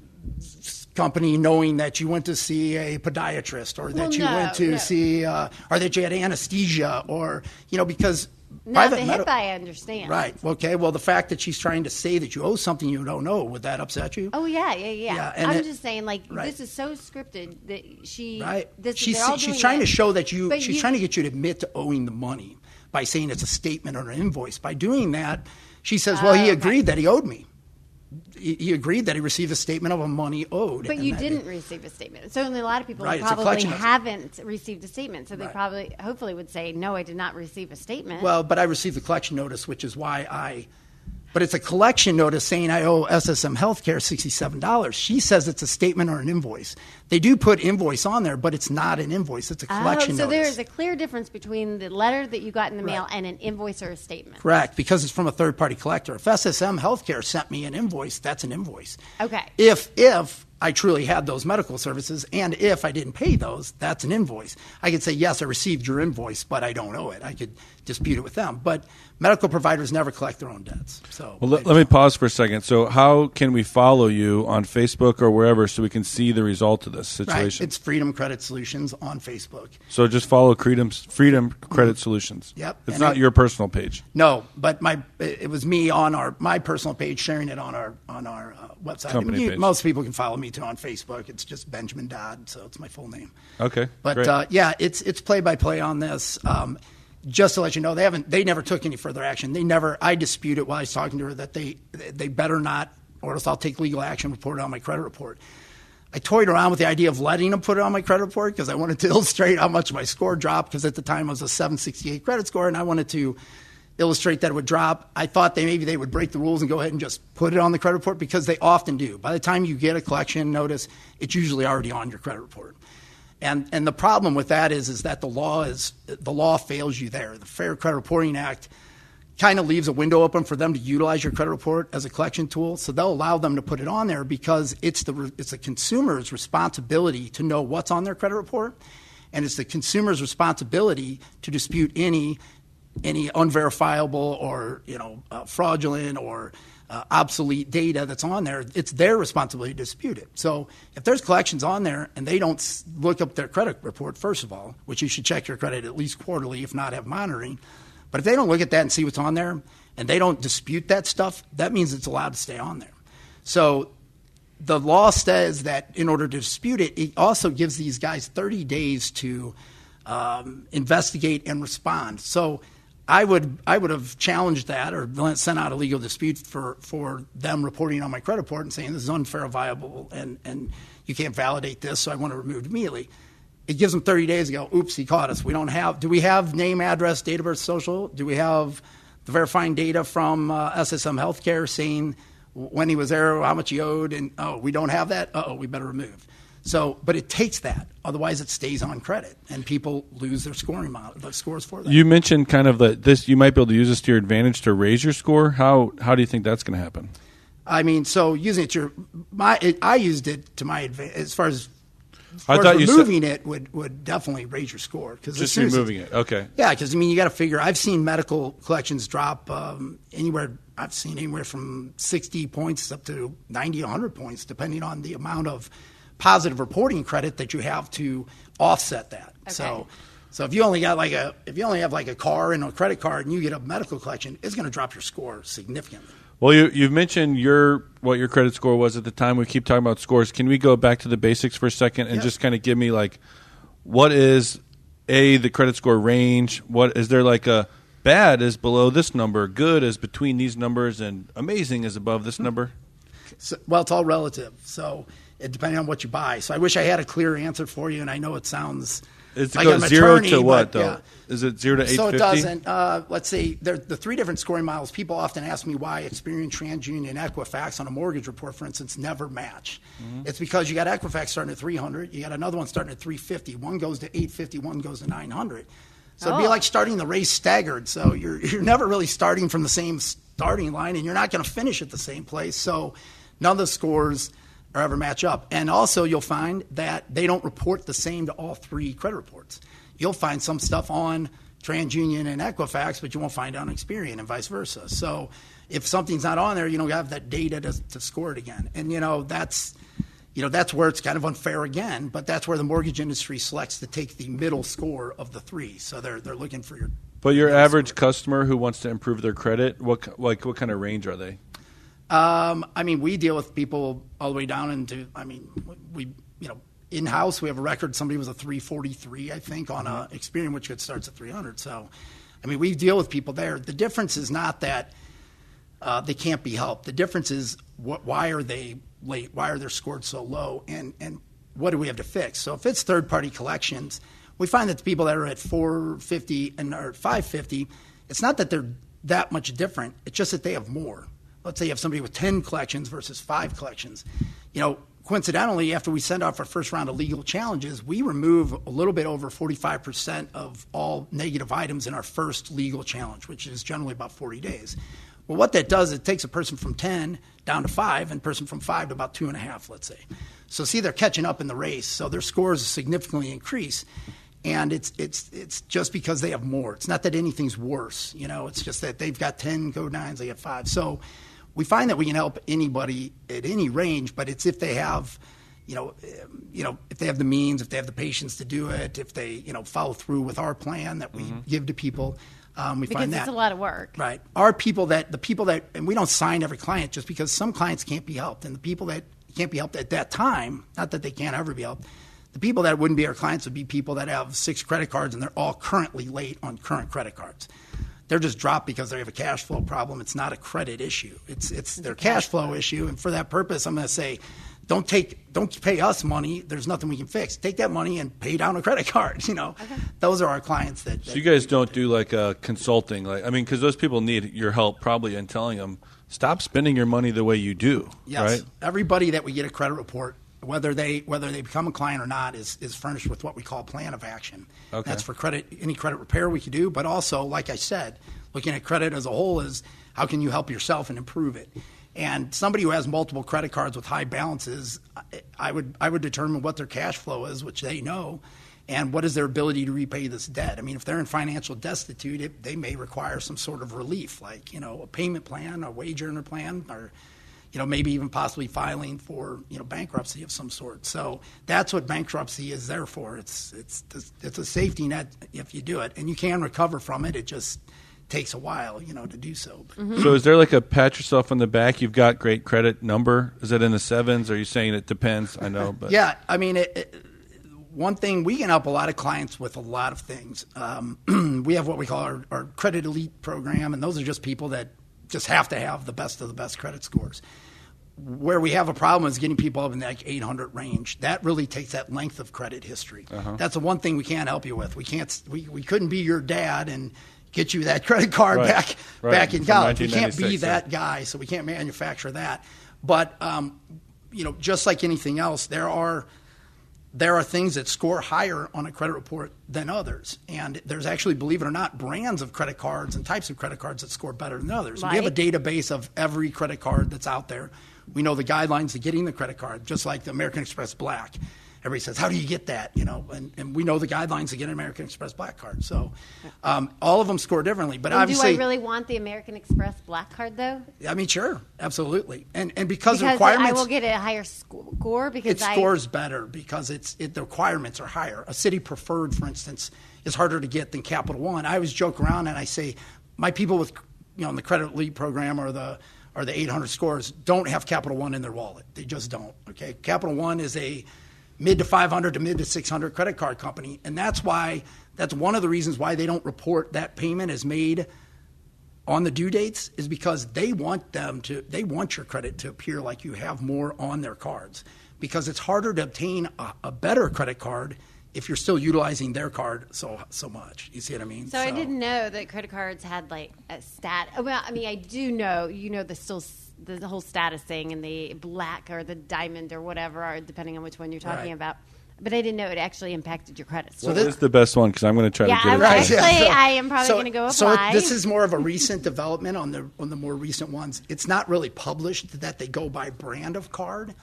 Company knowing that you went to see a podiatrist or that you went to see or that you had anesthesia or because Not the HIPAA, I understand. Right. Okay. Well, the fact that she's trying to say that you owe something you don't know, would that upset you? Oh yeah. and I'm just saying, right. this is so scripted that she. Right. She's trying to show that she's trying to get you to admit to owing the money by saying it's a statement or an invoice. By doing that, she says, "Well, he agreed that he owed me. He agreed that he received a statement of a money owed." But you didn't receive a statement. So only a lot of people Right, probably haven't received a statement. So they hopefully would say, no, I did not receive a statement. Well, but I received the collection notice, which is why but it's a collection notice saying I owe SSM Healthcare $67. She says it's a statement or an invoice. They do put invoice on there, but it's not an invoice. It's a collection notice. So there is a clear difference between the letter that you got in the mail and an invoice or a statement. Correct, because it's from a third-party collector. If SSM Healthcare sent me an invoice, that's an invoice. Okay. If I truly had those medical services, and if I didn't pay those, that's an invoice. I could say, yes, I received your invoice, but I don't owe it. I could dispute it with them. But medical providers never collect their own debts. So, well, let me pause for a second. So how can we follow you on Facebook or wherever so we can see the result of this situation? Right. It's Freedom Credit Solutions on Facebook. So just follow Freedom Credit Solutions. Yep. It's not your personal page. No, but it was me on my personal page sharing it on our website. Company page. Most people can follow me too on Facebook. It's just Benjamin Dodd, so it's my full name. Okay. But it's play by play on this. Just to let you know, they never took any further action. I disputed while I was talking to her that they better not, or else I'll take legal action, report it on my credit report. I toyed around with the idea of letting them put it on my credit report because I wanted to illustrate how much my score dropped, because at the time I was a 768 credit score, and I wanted to illustrate that it would drop. I thought maybe they would break the rules and go ahead and just put it on the credit report, because they often do. By the time you get a collection notice, it's usually already on your credit report. And the problem with that is that the law fails you there. The Fair Credit Reporting Act kind of leaves a window open for them to utilize your credit report as a collection tool. So they'll allow them to put it on there because it's the consumer's responsibility to know what's on their credit report, and it's the consumer's responsibility to dispute any unverifiable or fraudulent or obsolete data that's on there. It's their responsibility to dispute it. So if there's collections on there and they don't look up their credit report, first of all, which you should check your credit at least quarterly, if not have monitoring, but if they don't look at that and see what's on there and they don't dispute that stuff, that means it's allowed to stay on there. So the law says that in order to dispute it, it also gives these guys 30 days to investigate and respond. So I would have challenged that or sent out a legal dispute for them reporting on my credit report and saying this is unfair, viable, and you can't validate this, so I want to remove it immediately. It gives them 30 days to go, oops, he caught us. Do we have name, address, date of birth, social? Do we have the verifying data from SSM Healthcare saying when he was there, how much he owed? And, we don't have that? We better remove. So, but it takes that. Otherwise, it stays on credit, and people lose their scores for that. You mentioned kind of this. You might be able to use this to your advantage to raise your score. How do you think that's going to happen? I mean, so using it I used it to my advantage as far as removing it would definitely raise your score. Just removing it, okay. Yeah, because you got to figure. I've seen medical collections drop anywhere. I've seen anywhere from 60 points up to 90, 100 points, depending on the amount of positive reporting credit that you have to offset that. Okay. So if you only have like a car and a credit card and you get a medical collection, it's going to drop your score significantly. Well, you've mentioned what your credit score was at the time. We keep talking about scores. Can we go back to the basics for a second and just kind of give me what is the credit score range? What is there like a bad is below this number, good is between these numbers, and amazing is above this number? So, well, it's all relative. So depending on what you buy. So I wish I had a clear answer for you, and I know it sounds It like goes I'm 0 attorney, to what, but, though? yeah. Is it 0 to 850? So it doesn't. Let's see. The three different scoring models, people often ask me why Experian, TransUnion, and Equifax on a mortgage report, for instance, never match. Mm-hmm. It's because you got Equifax starting at 300. You got another one starting at 350. One goes to 850. One goes to 900. So it'd be like starting the race staggered. So you're never really starting from the same starting line, and you're not going to finish at the same place. So none of the scores or ever match up. And also you'll find that they don't report the same to all three credit reports. You'll find some stuff on TransUnion and Equifax, but you won't find it on Experian and vice versa. So if something's not on there, you don't have that data to score it again. And, that's where it's kind of unfair again, but that's where the mortgage industry selects to take the middle score of the three. So they're looking for your. But your average score. Customer who wants to improve their credit, what kind of range are they? We deal with people all the way down into, in-house, we have a record. Somebody was a 343, I think, on Experian, which starts at 300. So, we deal with people there. The difference is not that they can't be helped. The difference is why are they late? Why are they scored so low? And what do we have to fix? So if it's third-party collections, we find that the people that are at 450 and are at 550, it's not that they're that much different. It's just that they have more. Let's say you have somebody with 10 collections versus 5 collections. Coincidentally, after we send off our first round of legal challenges, we remove a little bit over 45% of all negative items in our first legal challenge, which is generally about 40 days. Well, what that does, it takes a person from 10 down to 5 and a person from 5 to about 2.5, let's say. So see, they're catching up in the race. So their scores significantly increase. And it's just because they have more. It's not that anything's worse. It's just that they've got 10 code 9s, they have 5. So we find that we can help anybody at any range, but it's if they have, if they have the means, if they have the patience to do it, if they, follow through with our plan that we give to people. We find that it's a lot of work, right? The people that, and we don't sign every client just because some clients can't be helped, and the people that can't be helped at that time, not that they can't ever be helped. The people that wouldn't be our clients would be people that have 6 credit cards and they're all currently late on current credit cards. They're just dropped because they have a cash flow problem. It's not a credit issue. It's their cash flow issue. And for that purpose, I'm going to say, don't pay us money. There's nothing we can fix. Take that money and pay down a credit card. Those are our clients that So you guys don't do like consulting, because those people need your help probably in telling them stop spending your money the way you do. Yes. Right? Everybody that we get a credit report, whether they become a client or not, is furnished with what we call a plan of action. Okay. That's for any credit repair we can do, but also, like I said, looking at credit as a whole is how can you help yourself and improve it. And somebody who has multiple credit cards with high balances, I would determine what their cash flow is, which they know, and what is their ability to repay this debt. If they're in financial destitute, they may require some sort of relief, like a payment plan, a wage earner plan, or maybe even possibly filing for, bankruptcy of some sort. So that's what bankruptcy is there for. It's a safety net if you do it, and you can recover from it. It just takes a while, to do so. Mm-hmm. So is there like a pat yourself on the back? You've got great credit number. Is it in the 7s? Are you saying it depends? I know, but yeah. One thing, we can help a lot of clients with a lot of things. We have what we call our credit elite program, and those are just people that just have to have the best of the best credit scores. Where we have a problem is getting people up in the 800 range. That really takes that length of credit history. Uh-huh. That's the one thing we can't help you with. We couldn't be your dad and get you that credit card back in college. We can't be that guy, so we can't manufacture that. But just like anything else, there are things that score higher on a credit report than others. And there's actually, believe it or not, brands of credit cards and types of credit cards that score better than others. Right. We have a database of every credit card that's out there. We know the guidelines to getting the credit card, just like the American Express Black. Everybody says, how do you get that? And we know the guidelines to get an American Express Black card. So all of them score differently. But obviously, do I really want the American Express Black card, though? Sure, absolutely. And because the requirements, I will get a higher score because it scores better because the requirements are higher. A City Preferred, for instance, is harder to get than Capital One. I always joke around and I say, my people with in the Credit Elite program or the 800 scores don't have Capital One in their wallet. They just don't. Okay, Capital One is a mid to 500 to mid to 600 credit card company. And that's one of the reasons why they don't report that payment is made on the due dates, is because they want your credit to appear like you have more on their cards, because it's harder to obtain a better credit card if you're still utilizing their card so much. You see what I mean? So I didn't know that credit cards had like a stat. Well, I mean, I do know, the whole status thing and the black or the diamond or whatever, or depending on which one you're talking about. But I didn't know it actually impacted your credit score. So this is the best one, because I'm going to try to get it. Actually, I am probably going to go apply. So this is more of a recent development on the more recent ones. It's not really published that they go by brand of card,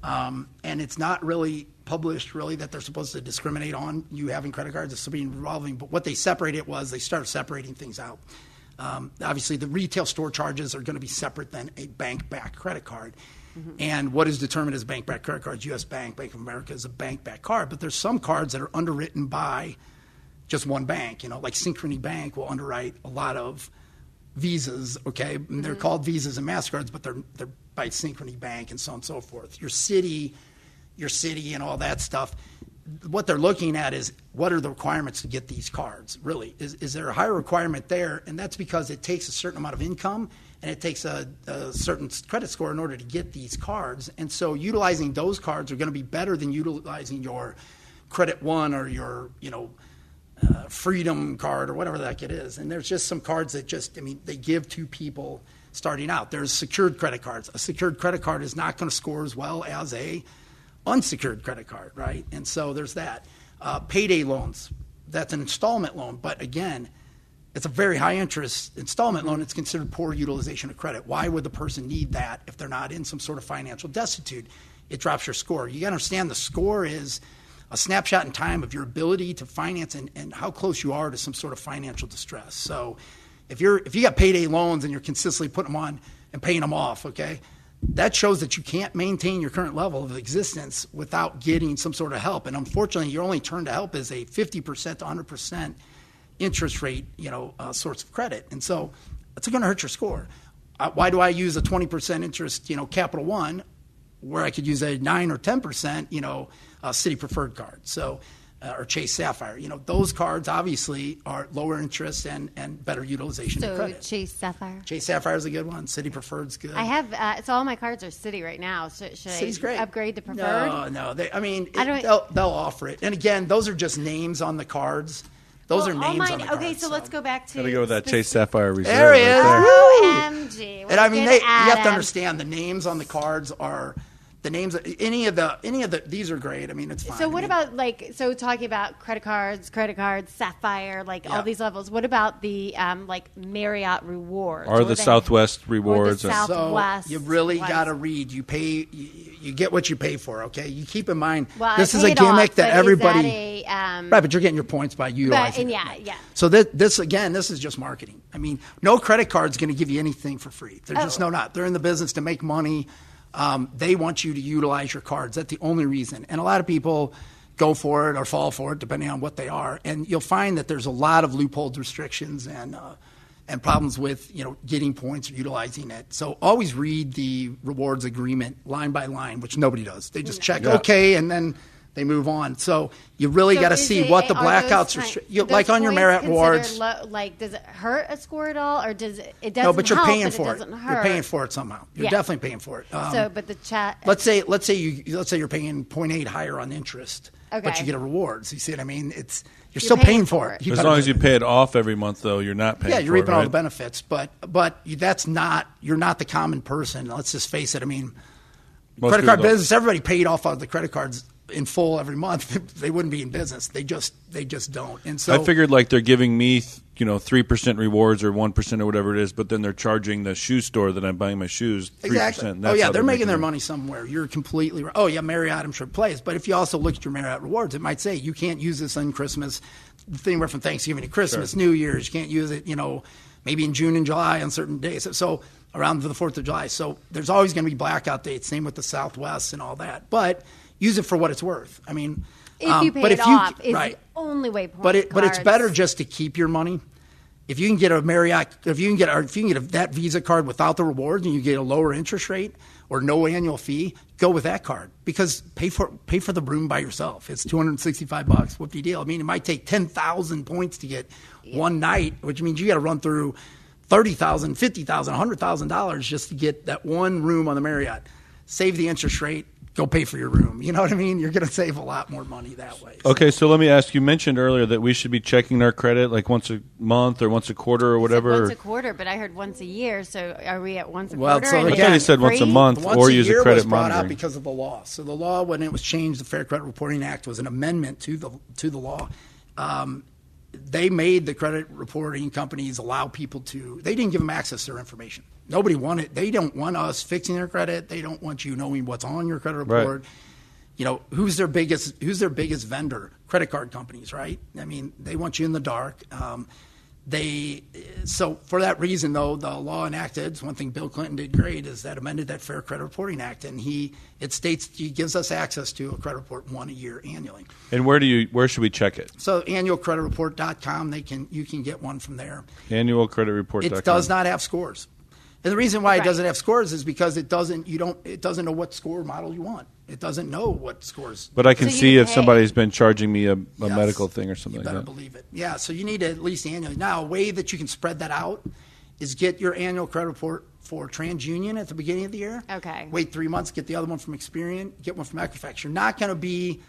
and it's not really published really that they're supposed to discriminate on you having credit cards. It's being revolving. But what they separated was they started separating things out. Obviously, the retail store charges are going to be separate than a bank-backed credit card. Mm-hmm. And what is determined as bank-backed credit cards, U.S. Bank, Bank of America is a bank-backed card. But there's some cards that are underwritten by just one bank. Like Synchrony Bank will underwrite a lot of Visas, okay? And they're called Visas and MasterCards, but they're by Synchrony Bank and so on and so forth. Your city and all that stuff. What they're looking at is what are the requirements to get these cards, really? Is there a higher requirement there? And that's because it takes a certain amount of income and it takes a certain credit score in order to get these cards. And so utilizing those cards are going to be better than utilizing your Credit One or your, Freedom card or whatever the heck it is. And there's just some cards that they give to people starting out. There's secured credit cards. A secured credit card is not going to score as well as a unsecured credit card, right? And so there's that. Payday loans, that's an installment loan. But again, it's a very high interest installment loan. It's considered poor utilization of credit. Why would the person need that if they're not in some sort of financial destitute? It drops your score. You got to understand the score is a snapshot in time of your ability to finance and how close you are to some sort of financial distress. So if you got payday loans and you're consistently putting them on and paying them off, okay, that shows that you can't maintain your current level of existence without getting some sort of help. And unfortunately, your only turn to help is a 50% to 100% interest rate, source of credit. And so it's going to hurt your score. Why do I use a 20% interest, Capital One, where I could use a 9 or 10%, City Preferred card? So, or Chase Sapphire. Those cards obviously are lower interest and better utilization of credit. Chase Sapphire? Chase Sapphire is a good one. City Preferred's good. I have, so all my cards are City right now. So should City's great. Upgrade to Preferred? No. They'll offer it. And again, those are just names on the cards. Those are names on the cards. Okay, so let's go back to... Gotta go with that Chase Sapphire Reserve. There he is. OMG. And you have to understand the names on the cards are... The names, any of the, these are great. It's fine. So what about talking about credit cards, Sapphire, all these levels. What about the Marriott rewards or the Southwest rewards? So you really got to read. You pay, you get what you pay for. Okay, you keep in mind this is a gimmick that everybody. Right, but you're getting your points by utilizing. Yeah. So this is just marketing. No credit card's going to give you anything for free. They're just not. They're in the business to make money. They want you to utilize your cards. That's the only reason. And a lot of people go for it or fall for it, depending on what they are. And you'll find that there's a lot of loopholes, restrictions, and problems with getting points or utilizing it. So always read the rewards agreement line by line, which nobody does. They just check okay, and then they move on. So you really got to see what the blackouts are. Like on your Marriott rewards. Does it hurt a score at all, or does it? It doesn't. No, but you're help, paying but for it. You're paying for it somehow. You're definitely paying for it. But the chat. Let's say you're paying 0.8 higher on interest, but you get a rewards. You see what I mean? You're still paying for it. As long as you pay it off every month, though, you're not paying. Yeah, you're reaping all the benefits, but you're not the common person. Let's just face it. Credit card business, everybody paid off of the credit cards in full every month. They wouldn't be in business. They just don't. And so I figured they're giving me 3% rewards or 1% or whatever it is, but then they're charging the shoe store that I'm buying my shoes 3%. Exactly. They're making their money somewhere. You're completely right. Oh yeah, Marriott I'm sure plays. But if you also look at your Marriott rewards, it might say you can't use this on Christmas. Anywhere from Thanksgiving to Christmas, New Year's. You can't use it. Maybe in June and July on certain days. So around the 4th of July. So there's always going to be blackout dates. Same with the Southwest and all that. But use it for what it's worth. If you pay it off, it's the only way. But it's better just to keep your money. If you can get a Marriott, if you can get that Visa card without the rewards, and you get a lower interest rate, or no annual fee, go with that card, because pay for the room by yourself. It's $265. Whoop-de deal. I mean, it might take 10,000 points to get one night, which means you got to run through $30,000, $50,000, $100,000 just to get that one room on the Marriott. Save the interest rate. Go pay for your room. You know what I mean? You're going to save a lot more money that way. Okay, so let me ask, you mentioned earlier that we should be checking our credit like once a month or once a quarter or whatever. Once a quarter, but I heard once a year. So are we at once a well, quarter? So I thought you said once a month or use a credit monitoring. Once a year was brought out because of the law. So the law, when it was changed, the Fair Credit Reporting Act was an amendment to the law. They made the credit reporting companies allow people to. They didn't give them access to their information. Nobody wanted. They don't want us fixing their credit. They don't want you knowing what's on your credit report. Right. You know, who's their biggest vendor? Credit card companies, right? I mean, they want you in the dark. So for that reason, though, the law enacted, one thing Bill Clinton did great is that amended that Fair Credit Reporting Act, and it states he gives us access to a credit report one a year annually. And where should we check it? So annualcreditreport.com, you can get one from there. Annualcreditreport.com. It does not have scores. And the reason why it doesn't have scores is because it doesn't know what score model you want. It doesn't know what scores. But I can see if somebody's been charging me a medical thing or something like that. You better believe it. Yeah, so you need to at least annually. Now, a way that you can spread that out is get your annual credit report for TransUnion at the beginning of the year. Okay. Wait 3 months, get the other one from Experian, get one from Equifax. You're not going to be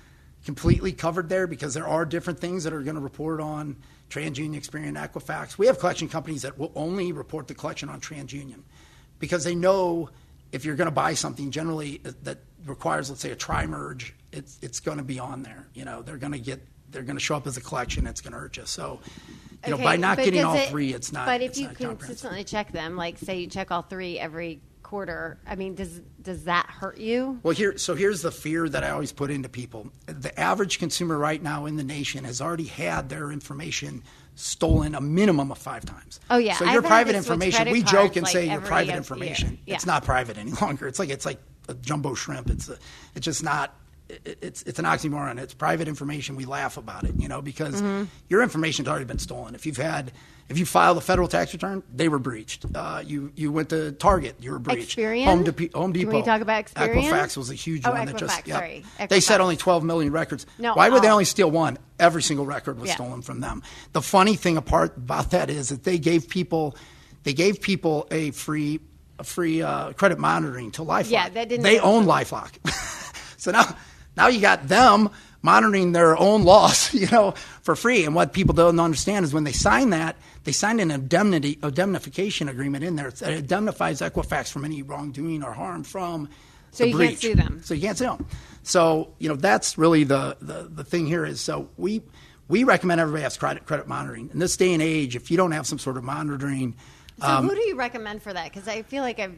completely covered there because there are different things that are going to report on TransUnion, Experian, Equifax. We have collection companies that will only report the collection on TransUnion because they know if you're going to buy something generally that requires, let's say, a tri-merge, it's going to be on there. You know, they're going to show up as a collection. It's going to hurt you. So, you know, by not getting all three, it's not. But if you consistently check them, like say you check all three every quarter, I mean, does that hurt you? Well, here's the fear that I always put into people. The average consumer right now in the nation has already had their information stolen a minimum of 5 times. Oh yeah. So your private information, we joke and say your private information. Yeah. It's not private any longer. It's like a jumbo shrimp. It's just not. It's an oxymoron. It's private information. We laugh about it, you know, because your information's already been stolen. If you filed a federal tax return, they were breached. You went to Target, you were breached. Experian? Home Depot. Can we talk about Experian? Equifax was a huge one. Equifax, sorry. Equifax. They said only 12 million records. No, why would they only steal one? Every single record was stolen from them. The funny thing about that is that they gave people a free credit monitoring to LifeLock. Yeah, that didn't. They own LifeLock. So now you got them monitoring their own loss, you know, for free. And what people don't understand is when they sign that, they signed an indemnification agreement in there that indemnifies Equifax from any wrongdoing or harm from the breach. So you can't sue them. So you can't sue them. So, you know, that's really the thing here is, so we recommend everybody has credit monitoring. In this day and age, if you don't have some sort of monitoring. So who do you recommend for that? Because I feel like I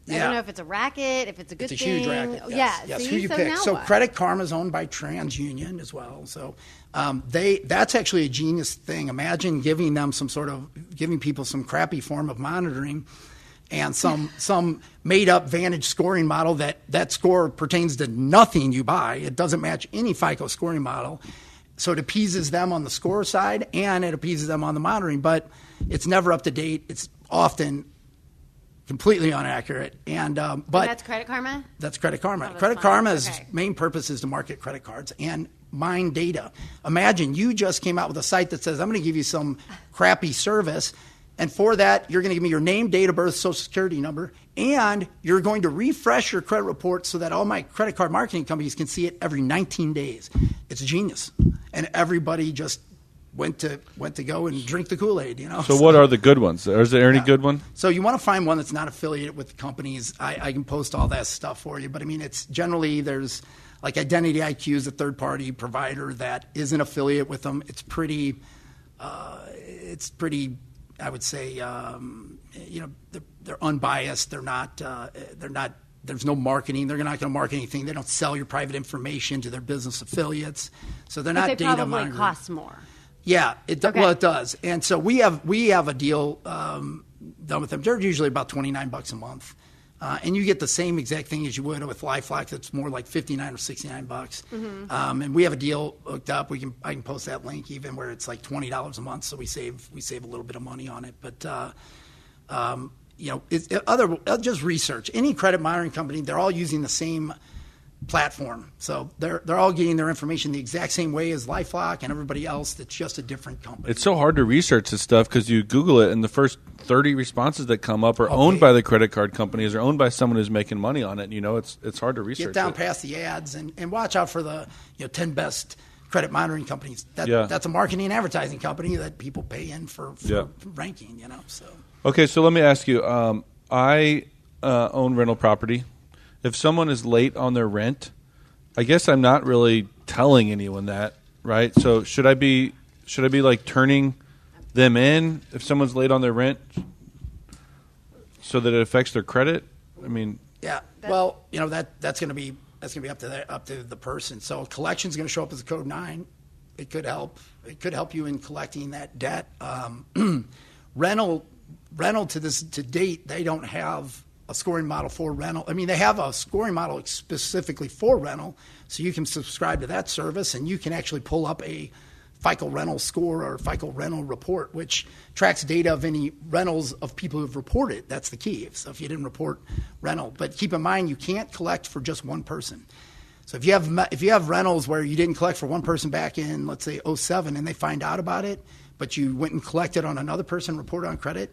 don't know if it's a racket, if it's a good thing. It's a huge racket. Yes. Yeah. Yes. Who you pick? So Credit Karma is owned by TransUnion as well. So that's actually a genius thing. Imagine giving people some crappy form of monitoring and some made up Vantage scoring model that score pertains to nothing you buy. It doesn't match any FICO scoring model. So it appeases them on the score side and it appeases them on the monitoring, but it's never up to date. It's often completely inaccurate. And that's Credit Karma? That's Credit Karma. Oh, Credit Karma's main purpose is to market credit cards and mine data. Imagine you just came out with a site that says, I'm going to give you some crappy service, and for that, you're going to give me your name, date of birth, social security number, and you're going to refresh your credit report so that all my credit card marketing companies can see it every 19 days. It's genius. And everybody just went to go and drink the Kool-Aid, you know. So what are the good ones? Is there any good one? So you want to find one that's not affiliated with companies. I can post all that stuff for you, but I mean, it's generally there's like Identity IQ is a third-party provider that is an affiliate with them. It's pretty. I would say, you know, they're unbiased. They're not. There's no marketing. They're not going to market anything. They don't sell your private information to their business affiliates. So they're not data monitoring. But they probably cost more. Yeah, well, it does. And so we have a deal done with them. They're usually about $29 a month, and you get the same exact thing as you would with LifeLock. That's more like $59 or $69. Mm-hmm. And we have a deal hooked up. I can post that link even where it's like $20 a month. So we save a little bit of money on it. But just research. Any credit monitoring company, they're all using the same platform. So they're all getting their information the exact same way as LifeLock and everybody else. That's just a different company. It's so hard to research this stuff because you Google it and the first 30 responses that come up are owned by the credit card companies or owned by someone who's making money on it. It's hard to research. Get down past the ads and watch out for the 10 best credit monitoring companies. That's a marketing and advertising company that people pay in for ranking. So. Okay, so let me ask you. I own rental property. If someone is late on their rent, I guess I'm not really telling anyone that, right? So should I be like turning them in if someone's late on their rent so that it affects their credit? I mean, yeah. Well, that's going to be up to the person. So collection's going to show up as a code 9. It could help. It could help you in collecting that debt. Rental to date, they don't have a scoring model for rental. I mean, they have a scoring model specifically for rental, so you can subscribe to that service, and you can actually pull up a FICO rental score or FICO rental report, which tracks data of any rentals of people who've reported. That's the key. So if you didn't report rental, but keep in mind you can't collect for just one person. So if you have rentals where you didn't collect for one person back in, let's say 2007, and they find out about it, but you went and collected on another person, reported on credit,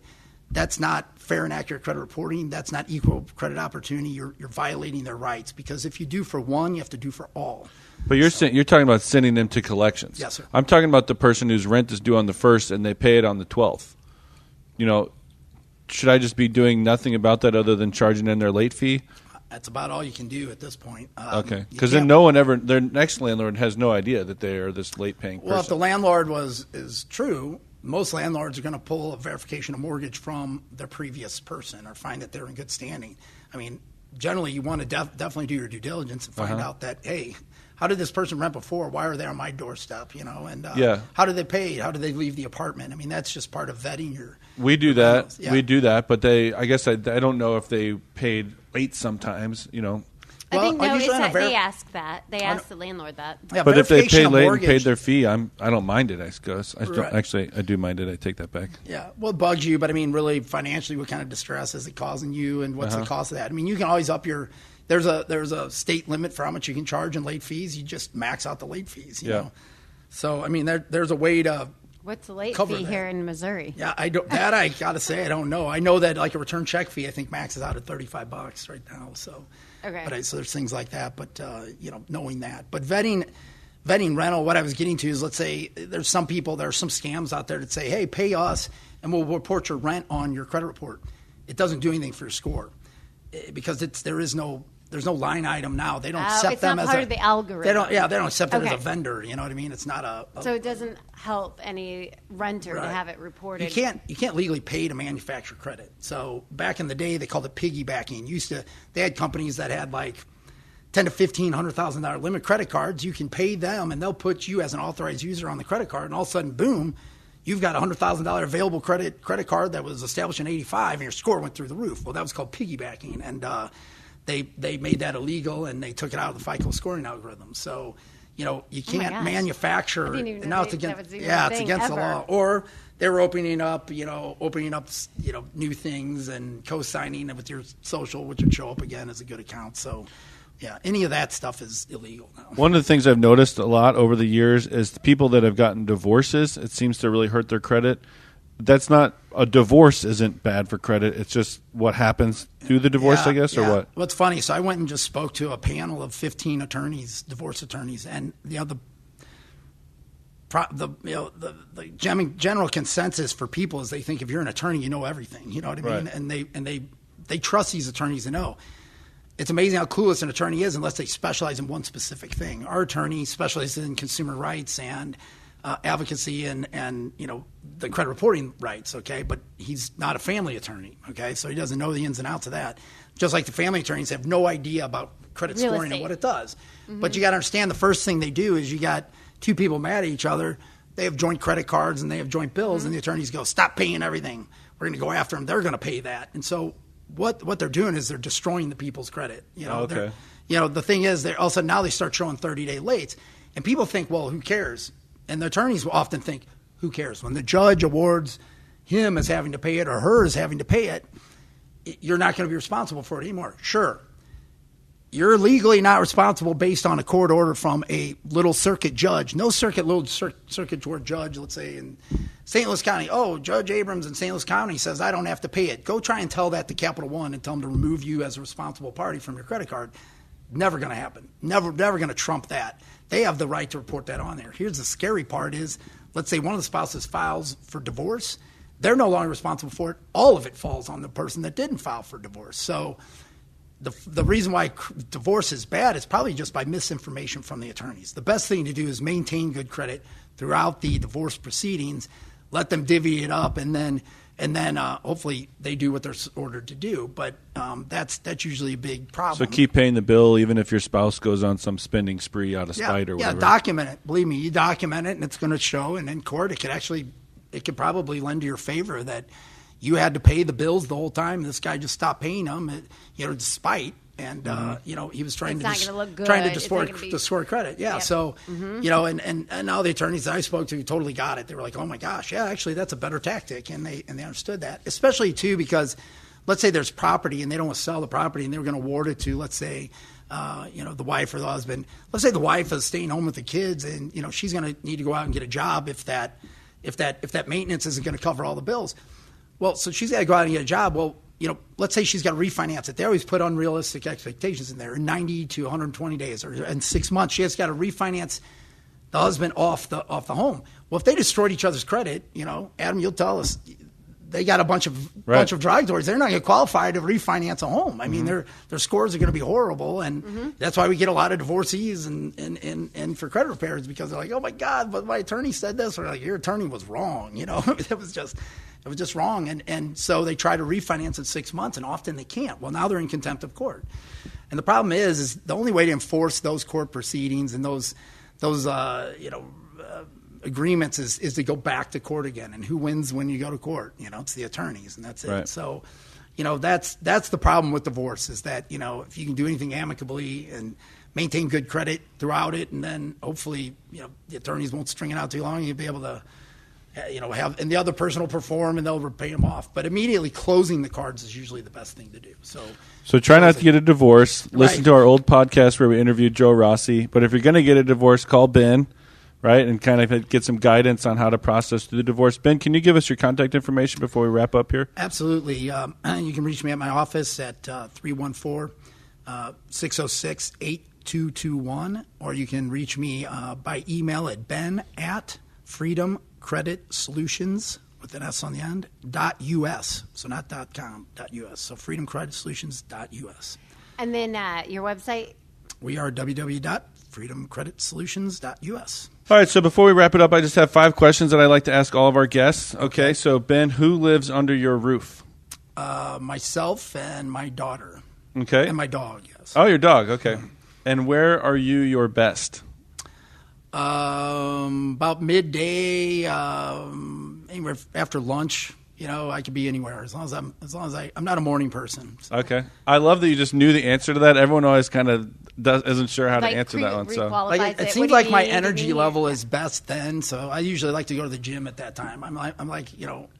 that's not fair and accurate credit reporting. That's not equal credit opportunity. You're violating their rights, because if you do for one, you have to do for all. But you're talking about sending them to collections. Yes, sir. I'm talking about the person whose rent is due on the 1st and they pay it on the 12th. Should I just be doing nothing about that other than charging in their late fee? That's about all you can do at this point. Okay, because then their next landlord has no idea that they are this late paying person. Well, if the landlord is true, most landlords are going to pull a verification of mortgage from their previous person or find that they're in good standing. I mean, generally you want to definitely do your due diligence and find out that, hey, how did this person rent before? Why are they on my doorstep? And how did they pay? How did they leave the apartment? I mean, that's just part of vetting your. We do that. Yeah. We do that, but I guess I don't know if they paid late sometimes. I think they ask that. They ask the landlord that. Yeah, but if they paid late and paid their fee, I don't mind it. I guess I do mind it. I take that back. Yeah, well, it bugs you, but I mean, really, financially, what kind of distress is it causing you, and what's the cost of that? I mean, you can always up your. There's a state limit for how much you can charge in late fees. You just max out the late fees. You know? So I mean, there's a way to. What's the late fee here in Missouri? Yeah, I got to say I don't know. I know that like a return check fee, I think maxes out at $35 right now. So. Okay. But so there's things like that, but knowing that. But vetting rental, what I was getting to is, let's say there are some scams out there that say, hey, pay us and we'll report your rent on your credit report. It doesn't do anything for your score because there's no line item now. They don't accept them as part of the algorithm. They don't accept it as a vendor. You know what I mean? It's not so it doesn't help any renter to have it reported. You can't legally pay to manufacture credit. So back in the day, they called it piggybacking. They had companies that had like $10,000 to $1,500 limit credit cards. You can pay them, and they'll put you as an authorized user on the credit card, and all of a sudden, boom, you've got a $100,000 available credit card that was established in '85, and your score went through the roof. Well, that was called piggybacking, and they made that illegal, and they took it out of the FICO scoring algorithm. So, you can't manufacture. And now it's against the law. Or they were opening up new things and co-signing with your social, which would show up again as a good account. So, yeah, any of that stuff is illegal now. One of the things I've noticed a lot over the years is the people that have gotten divorces, it seems to really hurt their credit. That's not a divorce isn't bad for credit. It's just what happens through the divorce, I guess, or what? Well, it's funny. So I went and just spoke to a panel of 15 attorneys, divorce attorneys, and the general consensus for people is they think if you're an attorney, you know everything. You know what I mean? And they trust these attorneys to know. It's amazing how clueless an attorney is unless they specialize in one specific thing. Our attorney specializes in consumer rights and advocacy and the credit reporting rights, okay? But he's not a family attorney, okay? So he doesn't know the ins and outs of that. Just like the family attorneys have no idea about credit scoring and what it does. Mm-hmm. But you got to understand the first thing they do is you got two people mad at each other. They have joint credit cards and they have joint bills, and the attorneys go, stop paying everything. We're going to go after them. They're going to pay that. And so what they're doing is they're destroying the people's credit. The thing is, they're all of a sudden now they start showing 30-day lates. And people think, well, who cares? And the attorneys will often think, who cares? When the judge awards him as having to pay it or her as having to pay it, you're not going to be responsible for it anymore. Sure. You're legally not responsible based on a court order from a little circuit judge. No circuit court judge, let's say in St. Louis County. Oh, Judge Abrams in St. Louis County says I don't have to pay it. Go try and tell that to Capital One and tell them to remove you as a responsible party from your credit card. Never going to happen. Never going to trump that. They have the right to report that on there. Here's the scary part is, let's say one of the spouses files for divorce. They're no longer responsible for it. All of it falls on the person that didn't file for divorce. So the reason why divorce is bad is probably just by misinformation from the attorneys. The best thing to do is maintain good credit throughout the divorce proceedings, let them divvy it up, and then hopefully they do what they're ordered to do. But that's usually a big problem. So keep paying the bill even if your spouse goes on some spending spree out of spite or whatever. Yeah, document it. Believe me, you document it, and it's going to show. And in court, it could probably lend to your favor that you had to pay the bills the whole time. This guy just stopped paying them, despite. And, he was trying to distort credit. Yeah. Yep. So, and now the attorneys that I spoke to totally got it. They were like, oh my gosh, yeah, actually that's a better tactic. And they understood that, especially too, because let's say there's property and they don't want to sell the property and they were going to award it to, let's say, the wife or the husband. Let's say the wife is staying home with the kids and, she's going to need to go out and get a job if that maintenance isn't going to cover all the bills. Well, so she's got to go out and get a job. Well, let's say she's got to refinance it. They always put unrealistic expectations in there. In 90 to 120 days or in 6 months, she has got to refinance the husband off the home. Well, if they destroyed each other's credit, Adam, you'll tell us they got a bunch of derogatories. They're not going to qualify to refinance a home. I mean, their scores are going to be horrible, and that's why we get a lot of divorcees and for credit repairs because they're like, oh my God, but my attorney said this, or like your attorney was wrong. It was just wrong, and so they try to refinance in 6 months, and often they can't. Well, now they're in contempt of court, and the problem is the only way to enforce those court proceedings and those agreements is to go back to court again. And who wins when you go to court? It's the attorneys, and that's it. Right. So, that's the problem with divorce is that if you can do anything amicably and maintain good credit throughout it, and then hopefully the attorneys won't string it out too long, you'll be able to. And the other person will perform and they'll pay them off. But immediately closing the cards is usually the best thing to do. So try not to get a divorce. Listen to our old podcast where we interviewed Joe Rossi. But if you're going to get a divorce, call Ben, right, and kind of get some guidance on how to process through the divorce. Ben, can you give us your contact information before we wrap up here? Absolutely. You can reach me at my office at 314-606-8221, or you can reach me by email at ben@freedomcreditsolutions with an S on the end, .us. So not .com, .us. So freedomcreditsolutions.us. And then your website? We are www.freedomcreditsolutions.us. All right, so before we wrap it up, I just have 5 questions that I like to ask all of our guests. Okay, so Ben, who lives under your roof? Myself and my daughter. Okay. And my dog, yes. Oh, your dog, okay. And where are you your best? About midday, anywhere after lunch. I could be anywhere as long as I'm not a morning person. So. Okay, I love that you just knew the answer to that. Everyone always kind of isn't sure how to answer that one. So it seems like my energy level is best then. So I usually like to go to the gym at that time. I'm like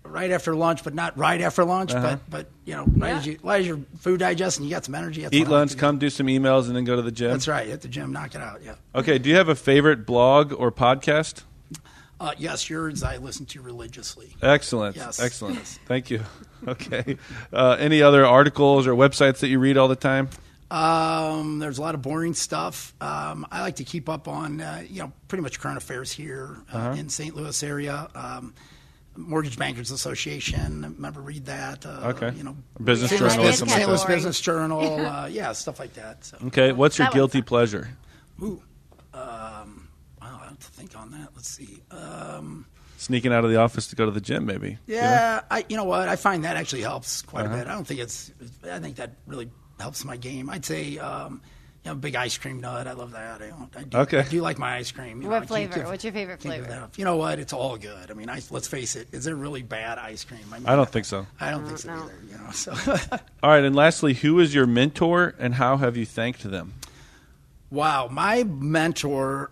right after lunch, but not right after lunch. But right as your food digests and you got some energy. Eat lunch, come do some emails, and then go to the gym. That's right. Hit the gym, knock it out. Yeah. Okay. Do you have a favorite blog or podcast? Yes, yours I listen to religiously. Excellent. Yes. Excellent. Thank you. Okay. Any other articles or websites that you read all the time? There's a lot of boring stuff. I like to keep up on, pretty much current affairs here in St. Louis area. Mortgage Bankers Association. Remember, read that. Okay. Business Journal. St. Louis Business Journal. Stuff like that. So. Okay. What's your guilty pleasure? Ooh. I have to think on that. Let's see. Sneaking out of the office to go to the gym, maybe. Yeah, you know what? I find that actually helps quite a bit. I think that really helps my game. I'd say, big ice cream nut. I love that. I do like my ice cream. What flavor? What's your favorite flavor? You know what? It's all good. I mean, let's face it. Is there really bad ice cream? I don't think so. I don't think so either. So. All right, and lastly, who is your mentor, and how have you thanked them? Wow, my mentor,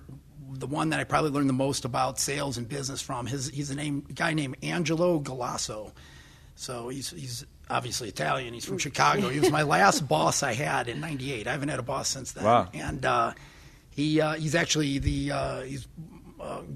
the one that I probably learned the most about sales and business from, he's a guy named Angelo Galasso. So he's obviously Italian. He's from Chicago. He was my last boss I had in '98. I haven't had a boss since then. Wow. And he's actually he's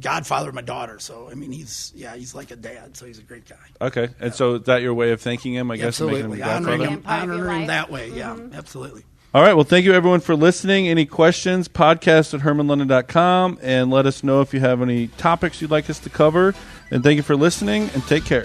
godfather of my daughter. So I mean, he's like a dad. So he's a great guy. Okay, and so is that your way of thanking him? I guess absolutely, honoring him life. that way. Yeah, absolutely. All right. Well, thank you everyone for listening. Any questions? podcast@hermanlondon.com, and let us know if you have any topics you'd like us to cover. And thank you for listening. And take care.